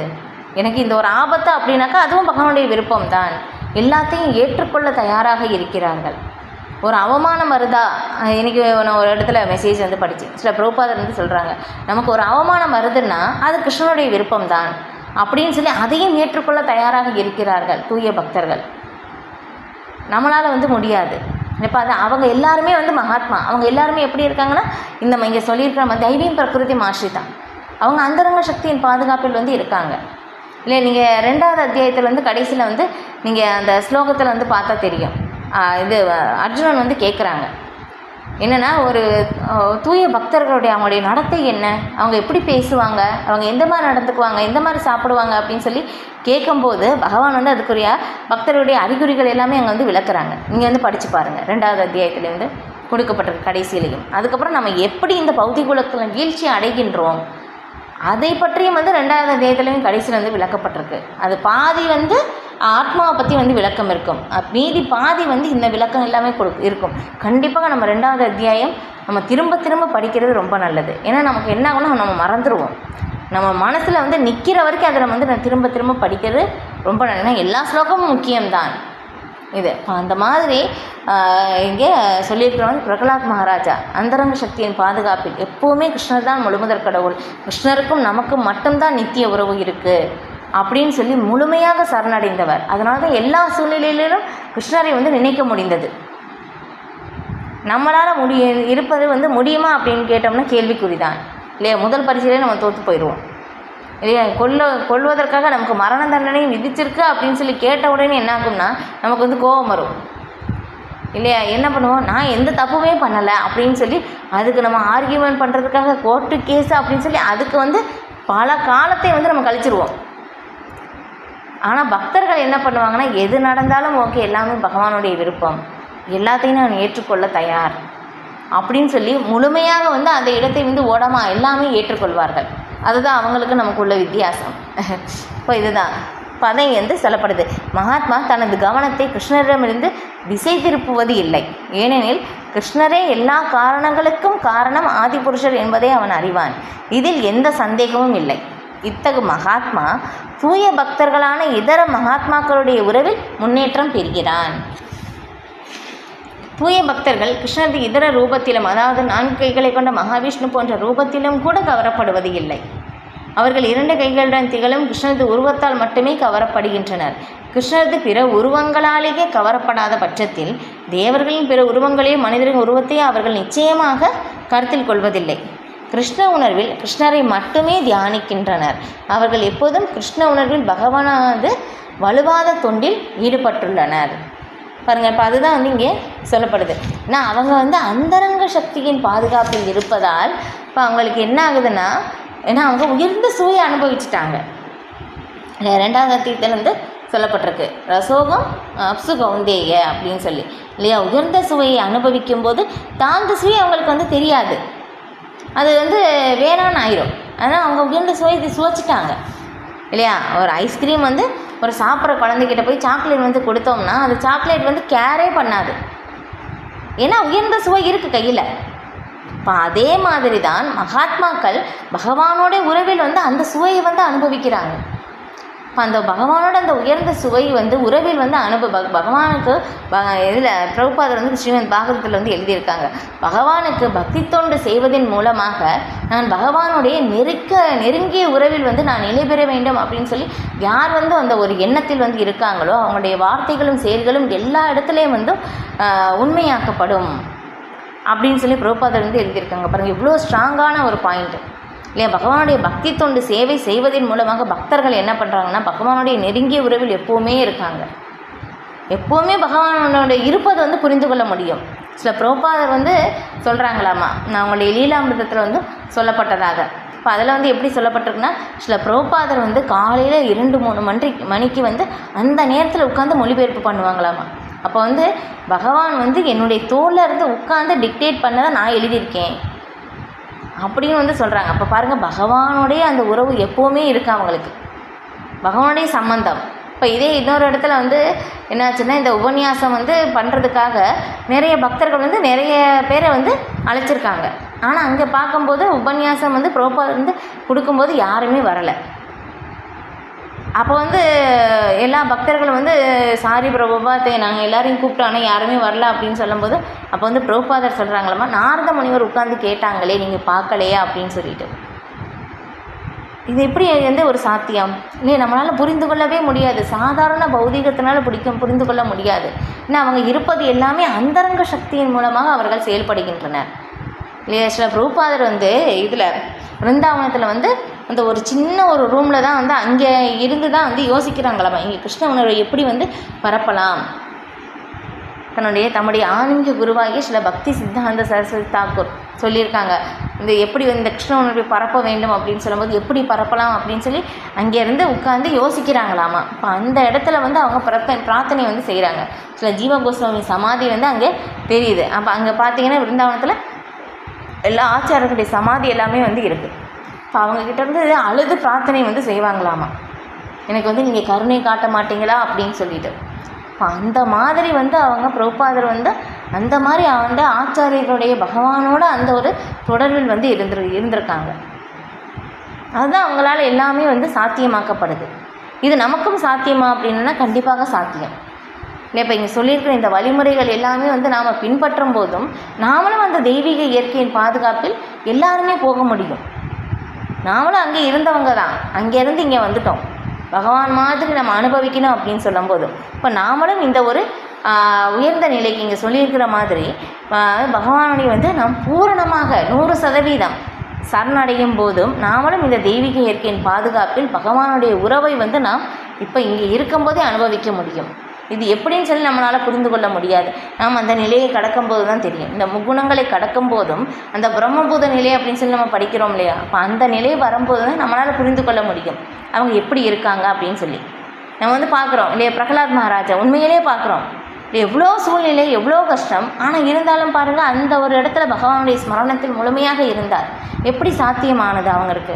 எனக்கு இந்த ஒரு ஆபத்து அப்படின்னாக்கா அதுவும் பகவானுடைய விருப்பம் தான். எல்லாத்தையும் ஏற்றுக்கொள்ள தயாராக இருக்கிறார்கள். ஒரு அவமானம் வருதா, இன்றைக்கி நான் ஒரு இடத்துல மெசேஜ் வந்து படித்தேன். சில பிரபுபாதர் வந்து சொல்கிறாங்க, நமக்கு ஒரு அவமானம் வருதுன்னா அது கிருஷ்ணனுடைய விருப்பம் தான் அப்படின்னு சொல்லி அதையும் ஏற்றுக்கொள்ள தயாராக இருக்கிறார்கள் தூய பக்தர்கள். நம்மளால் வந்து முடியாது. இப்போ அது அவங்க எல்லாருமே வந்து மகாத்மா. அவங்க எல்லாருமே எப்படி இருக்காங்கன்னா, இந்த இங்கே சொல்லியிருக்கிற மாதிரி தெய்வீம் பிரகிருதி ஆசிரிதான். அவங்க அந்தரங்க சக்தியின் பாதுகாப்பில் வந்து இருக்காங்க இல்லை. நீங்கள் 2வது அத்தியாயத்தில் வந்து கடைசியில் வந்து நீங்கள் அந்த ஸ்லோகத்தில் வந்து பார்த்தா தெரியும். இது அர்ஜுனன் வந்து கேட்குறாங்க என்னென்னா, ஒரு தூய பக்தர்களுடைய அவங்களுடைய நடத்தை என்ன, அவங்க எப்படி பேசுவாங்க, அவங்க எந்த மாதிரி நடந்துக்குவாங்க, எந்த மாதிரி சாப்பிடுவாங்க அப்படின்னு சொல்லி கேட்கும்போது பகவான் வந்து அதுக்குரிய பக்தருடைய அறிகுறிகள் எல்லாமே அங்கே வந்து விளக்குறாங்க. நீங்கள் வந்து படித்து பாருங்கள் 2வது அத்தியாயத்துலேருந்து கொடுக்கப்பட்டிருக்கு கடைசியிலையும். அதுக்கப்புறம் நம்ம எப்படி இந்த பௌதிக உலகத்தில் வீழ்ச்சி அடைகின்றோம் அதை பற்றியும் வந்து 2வது அத்தியாயத்துலேயும் கடைசியில் வந்து விளக்கப்பட்டிருக்கு. அது பாதி வந்து ஆத்மாவை பற்றி வந்து விளக்கம் இருக்கும், மீதி பாதி வந்து இந்த விளக்கம் எல்லாமே இருக்கும். கண்டிப்பாக நம்ம 2வது அத்தியாயம் நம்ம திரும்ப திரும்ப படிக்கிறது ரொம்ப நல்லது. ஏன்னா நமக்கு என்ன ஆகும்னா நம்ம மறந்துடுவோம். நம்ம மனசில் வந்து நிற்கிற வரைக்கும் அதை நம்ம வந்து திரும்ப திரும்ப படிக்கிறது ரொம்ப நல்லது. ஏன்னா எல்லா ஸ்லோகமும் முக்கியம்தான் இது. அந்த மாதிரி இங்கே சொல்லியிருக்கிறவங்க பிரகலாத் மகாராஜா அந்தரங்க சக்தியின் பாதுகாப்பில் எப்போவுமே கிருஷ்ணர் தான் முழுமுதற் கடவுள், கிருஷ்ணருக்கும் நமக்கும் மட்டும்தான் நித்திய உறவு இருக்குது அப்படின்னு சொல்லி முழுமையாக சரணடைந்தவர். அதனால தான் எல்லா சூழ்நிலையிலும் கிருஷ்ணரை வந்து நினைக்க முடிந்தது. நம்மளால் இருப்பது வந்து முடியுமா அப்படின்னு கேட்டோம்னா கேள்விக்குறிதான் இல்லையா? முதல் பரிசையிலே நம்ம தோற்று போயிடுவோம் இல்லையா? கொல்வதற்காக நமக்கு மரண தண்டனை விதிச்சிருக்கு அப்படின்னு சொல்லி கேட்ட உடனே என்ன ஆகும்னா நமக்கு வந்து கோபம் வரும் இல்லையா? என்ன பண்ணுவோம், நான் எந்த தப்புமே பண்ணலை அப்படின்னு சொல்லி அதுக்கு நம்ம ஆர்கியூமெண்ட் பண்ணுறதுக்காக கோர்ட்டு கேஸு அப்படின்னு சொல்லி அதுக்கு வந்து பல காலத்தை வந்து நம்ம கழிச்சிருவோம். ஆனால் பக்தர்கள் என்ன பண்ணுவாங்கன்னா, எது நடந்தாலும் ஓகே, எல்லாமே பகவானுடைய விருப்பம், எல்லாத்தையும் நான் ஏற்றுக்கொள்ள தயார் அப்படின்னு சொல்லி முழுமையாக வந்து அந்த இடத்தை வந்து ஓடாமா எல்லாமே ஏற்றுக்கொள்வார்கள். அதுதான் அவங்களுக்கு நமக்குள்ள வித்தியாசம். இப்போ இதுதான் பதை வந்து சொல்லப்படுது. மகாத்மா தனது கவனத்தை கிருஷ்ணரிடமிருந்து திசை திருப்புவது இல்லை. ஏனெனில் கிருஷ்ணரே எல்லா காரணங்களுக்கும் காரணம் ஆதிபுருஷர் என்பதை அவன் அறிவான். இதில் எந்த சந்தேகமும் இல்லை. இத்தகு மகாத்மா தூய பக்தர்களான இதர மகாத்மாக்களுடைய உறவில் முன்னேற்றம் பெறுகிறான். தூய பக்தர்கள் கிருஷ்ணரது இதர ரூபத்திலும், அதாவது 4 கைகளை கொண்ட மகாவிஷ்ணு போன்ற ரூபத்திலும் கூட கவரப்படுவது இல்லை. அவர்கள் 2 கைகளுடன் திகழும் கிருஷ்ணரது உருவத்தால் மட்டுமே கவரப்படுகின்றனர். கிருஷ்ணரது பிற உருவங்களாலேயே கவரப்படாத பட்சத்தில் தேவர்களின் பிற உருவங்களையும் மனிதரின் உருவத்தையும் அவர்கள் நிச்சயமாக கருத்தில் கொள்வதில்லை. கிருஷ்ண உணர்வில் கிருஷ்ணரை மட்டுமே தியானிக்கின்றனர். அவர்கள் எப்போதும் கிருஷ்ண உணர்வில் பகவானது வலுவாத தொண்டில் ஈடுபட்டுள்ளனர். பாருங்கள், இப்போ அதுதான் வந்து இங்கே சொல்லப்படுது. ஏன்னா அவங்க வந்து அந்தரங்க சக்தியின் பாதுகாப்பில் இருப்பதால் இப்போ அவங்களுக்கு என்ன ஆகுதுன்னா, ஏன்னா அவங்க உயர்ந்த சுவையை அனுபவிச்சுட்டாங்க. 2வது அத்தியாயத்தில் வந்து சொல்லப்பட்டிருக்கு, ரசோகம் அப்சு கௌந்தேய அப்படின்னு சொல்லி இல்லையா? உயர்ந்த சுவையை அனுபவிக்கும் போது தாழ்ந்த சுவை அவங்களுக்கு வந்து தெரியாது, அது வந்து வேணான்னு ஆயிரும். ஆனால் அவங்க உயர்ந்த சுவை சுவைச்சிட்டாங்க இல்லையா? ஒரு ஐஸ்கிரீம் வந்து ஒரு சாப்பிட்ற குழந்தைகிட்ட போய் சாக்லேட் வந்து கொடுத்தோம்னா அது சாக்லேட் வந்து கேரே பண்ணாது, ஏன்னா உயர்ந்த சுவை இருக்குது கையில். இப்போ அதே மாதிரி தான் மகாத்மாக்கள் பகவானோட உறவில் வந்து அந்த சுவையை வந்து அனுபவிக்கிறாங்க. இப்போ அந்த பகவானோட அந்த உயர்ந்த சுவை வந்து உறவில் வந்து பகவானுக்கு இதில் பிரபுபாதர் வந்து ஸ்ரீமத் பாகவதத்தில் வந்து எழுதியிருக்காங்க, பகவானுக்கு பக்தி தொண்டு செய்வதன் மூலமாக நான் பகவானுடைய நெருங்கிய உறவில் வந்து நான் நிலை பெற வேண்டும் அப்படின்னு சொல்லி யார் வந்து அந்த ஒரு எண்ணத்தில் வந்து இருக்காங்களோ அவங்களுடைய வார்த்தைகளும் செயல்களும் எல்லா இடத்துலையும் வந்து உண்மையாக்கப்படும் அப்படின்னு சொல்லி பிரபுபாதர் வந்து எழுதியிருக்காங்க. பாருங்கள், இவ்வளோ ஸ்ட்ராங்கான ஒரு பாயிண்ட் இல்லையா? பகவானுடைய பக்தி தொண்டு சேவை செய்வதன் மூலமாக பக்தர்கள் என்ன பண்ணுறாங்கன்னா பகவானுடைய நெருங்கிய உறவில் எப்போவுமே இருக்காங்க. எப்போவுமே பகவானோட இருப்பதை வந்து புரிந்து கொள்ள முடியும். சில பிரபுபாதர் வந்து சொல்கிறாங்களாமா, நான் அவங்களுடைய லீலாமிர்தத்தில் வந்து சொல்லப்பட்டதாக. இப்போ அதில் வந்து எப்படி சொல்லப்பட்டிருக்குன்னா, சில பிரபுபாதர் வந்து காலையில் 2-3 மணிக்கு வந்து அந்த நேரத்தில் உட்காந்து மொழிபெயர்ப்பு பண்ணுவாங்களாமா. அப்போ வந்து பகவான் வந்து என்னுடைய தோளில் இருந்து உட்காந்து டிக்டேட் பண்ணதை நான் எழுதியிருக்கேன் அப்படின்னு வந்து சொல்கிறாங்க. அப்போ பாருங்கள், பகவானுடைய அந்த உறவு எப்போவுமே இருக்குது அவங்களுக்கு, பகவானுடைய சம்பந்தம். இப்போ இதே இன்னொரு இடத்துல வந்து என்னாச்சுன்னா, இந்த உபன்யாசம் வந்து பண்ணுறதுக்காக நிறைய பக்தர்கள் வந்து நிறைய பேரை வந்து அழைச்சிருக்காங்க. ஆனால் அங்கே பார்க்கும்போது உபன்யாசம் வந்து பிரபுபாதர் வந்து கொடுக்கும்போது யாருமே வரலை. அப்போ வந்து எல்லா பக்தர்களும் வந்து சாரி பிரபுபாதே, நாங்கள் எல்லாரையும் கூப்பிட்டோம் ஆனால் யாருமே வரல அப்படின்னு சொல்லும்போது அப்போ வந்து பிரபுபாதர் சொல்கிறாங்களாம்மா, நாரத முனிவர் உட்கார்ந்து கேட்டாங்களே நீங்கள் பார்க்கலையா அப்படின்னு சொல்லிட்டு. இது எப்படி வந்து ஒரு சாத்தியம் இல்லையா? நம்மளால் புரிந்து கொள்ளவே முடியாது, சாதாரண பௌதிகத்தினால புரிந்து கொள்ள முடியாது. ஏன்னா அவங்க இருப்பது எல்லாமே அந்தரங்க சக்தியின் மூலமாக அவர்கள் செயல்படுகின்றனர் இல்லையா? சில பிரபுபாதர் வந்து இதில் பிருந்தாவனத்தில் வந்து அந்த ஒரு சின்ன ஒரு ரூமில் தான் வந்து அங்கே இருந்து தான் வந்து யோசிக்கிறாங்களாமா, இங்கே கிருஷ்ண உணர்வை எப்படி வந்து பரப்பலாம். தம்முடைய ஆன்மீக குருவாகிய சில பக்தி சித்தாந்த சரஸ்வதி தாக்கூர் சொல்லியிருக்காங்க, இந்த எப்படி இந்த கிருஷ்ண உணர்வை பரப்ப வேண்டும் அப்படின்னு சொல்லும்போது எப்படி பரப்பலாம் அப்படின்னு சொல்லி அங்கேருந்து உட்காந்து யோசிக்கிறாங்களாமா. இப்போ அந்த இடத்துல வந்து அவங்க பிரார்த்தனை வந்து செய்கிறாங்க. சில ஜீவ கோஸ்வாமி சமாதி வந்து அங்கே தெரியுது. அப்போ அங்கே பார்த்தீங்கன்னா பிருந்தாவனத்தில் எல்லா ஆச்சாரர்களுடைய சமாதி எல்லாமே வந்து இருக்குது. இப்போ அவங்கக்கிட்ட இருந்து அழுது பிரார்த்தனை வந்து செய்வாங்களாமா, எனக்கு வந்து நீங்கள் கருணை காட்ட மாட்டீங்களா அப்படின்னு சொல்லிட்டு. இப்போ அந்த மாதிரி வந்து அவங்க பிரபுபாதர் வந்து அந்த மாதிரி வந்து ஆச்சாரியர்களுடைய பகவானோட அந்த ஒரு தொடர்பில் வந்து இருந்திருக்காங்க. அதுதான் அவங்களால எல்லாமே வந்து சாத்தியமாக்கப்படுது. இது நமக்கும் சாத்தியமா அப்படின்னா கண்டிப்பாக சாத்தியம் இல்லை. இப்போ இங்கே சொல்லியிருக்கிற இந்த வழிமுறைகள் எல்லாமே வந்து நாம் பின்பற்றும் போதும் நாமளும் அந்த தெய்வீக இயற்கையின் பாதுகாப்பில் எல்லாருமே போக முடியும். நாமளும் அங்கே இருந்தவங்க தான், அங்கேருந்து இங்கே வந்துட்டோம் பகவான் மாதிரி நம்ம அனுபவிக்கணும் அப்படின்னு சொல்லும் போதும் இப்போ நாமளும் இந்த ஒரு உயர்ந்த நிலைக்கு இங்கே சொல்லியிருக்கிற மாதிரி பகவானுடைய வந்து நாம் பூரணமாக 100% சரணடையும் போதும் நாமளும் இந்த தெய்வீக இயற்கையின் பாதுகாப்பில் பகவானுடைய உறவை வந்து நாம் இப்போ இங்கே இருக்கும்போதே அனுபவிக்க முடியும். இது எப்படின்னு சொல்லி நம்மளால் புரிந்து கொள்ள முடியாது. நாம் அந்த நிலையை கடக்கும்போது தான் தெரியும். இந்த முக்குணங்களை கடக்கும் போதும் அந்த பிரம்மபூத நிலை அப்படின்னு சொல்லி நம்ம படிக்கிறோம் இல்லையா, அப்போ அந்த நிலை வரும்போது தான் நம்மளால் புரிந்து கொள்ள முடியும் அவங்க எப்படி இருக்காங்க அப்படின்னு சொல்லி. நம்ம வந்து பார்க்குறோம் இல்லையா, பிரகலாத் மகாராஜா உண்மையிலே பார்க்குறோம் எவ்வளோ சூழ்நிலை, எவ்வளோ கஷ்டம், ஆனால் இருந்தாலும் பாருங்கள் அந்த ஒரு இடத்துல பகவானுடைய ஸ்மரணத்தில் முழுமையாக இருந்தார். எப்படி சாத்தியமானது அவங்களுக்கு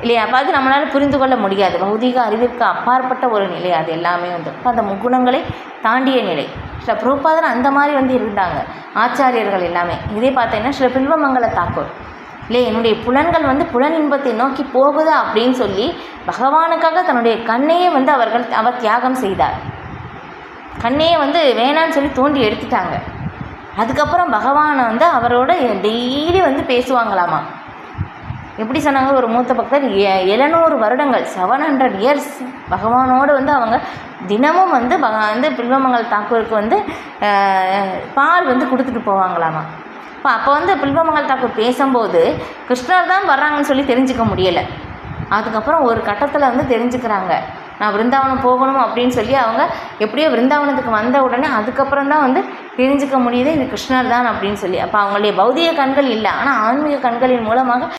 இல்லையா? அப்போ அது நம்மளால் புரிந்து கொள்ள முடியாது. பௌதிக அறிவிற்கு அப்பாற்பட்ட ஒரு நிலை அது எல்லாமே வந்து. இப்போ அந்த முக்குணங்களை தாண்டிய நிலை. ஸ்ரீ பிரபுபாதர் அந்த மாதிரி வந்து இருந்தாங்க ஆச்சாரியர்கள் எல்லாமே. இதே பார்த்தீங்கன்னா ஸ்ரீ பில்வமங்கல தாக்கூர் இல்லையா, என்னுடைய புலன்கள் வந்து புலன் இன்பத்தை நோக்கி போகுதா அப்படின்னு சொல்லி பகவானுக்காக தன்னுடைய கண்ணையே வந்து அவர் தியாகம் செய்தார். கண்ணையே வந்து வேணான்னு சொல்லி தோண்டி எடுத்துட்டாங்க. அதுக்கப்புறம் பகவானை வந்து அவரோட டெய்லி வந்து பேசுவாங்களாமா. எப்படி சொன்னாங்க, ஒரு மூத்த பக்தர் 700 வருடங்கள் 700 இயர்ஸ் பகவானோடு வந்து அவங்க தினமும் வந்து பில்வமங்கல் தாக்கூருக்கு வந்து பால் வந்து கொடுத்துட்டு போவாங்களாமா. அப்போ வந்து பில்வமங்கல் தாக்கூர் பேசும்போது கிருஷ்ணர் தான் வர்றாங்கன்னு சொல்லி தெரிஞ்சுக்க முடியலை. அதுக்கப்புறம் ஒரு கட்டத்தில் வந்து தெரிஞ்சுக்கிறாங்க, நான் விருந்தாவனம் போகணும் அப்படின்னு சொல்லி அவங்க எப்படியோ விருந்தாவனத்துக்கு வந்த உடனே அதுக்கப்புறம் தான் வந்து தெரிஞ்சுக்க முடியுது இது கிருஷ்ணர் தான் அப்படின்னு சொல்லி. அப்போ அவங்களுடைய பௌதிக கண்கள் இல்லை, ஆனால் ஆன்மீக கண்களின் மூலமாக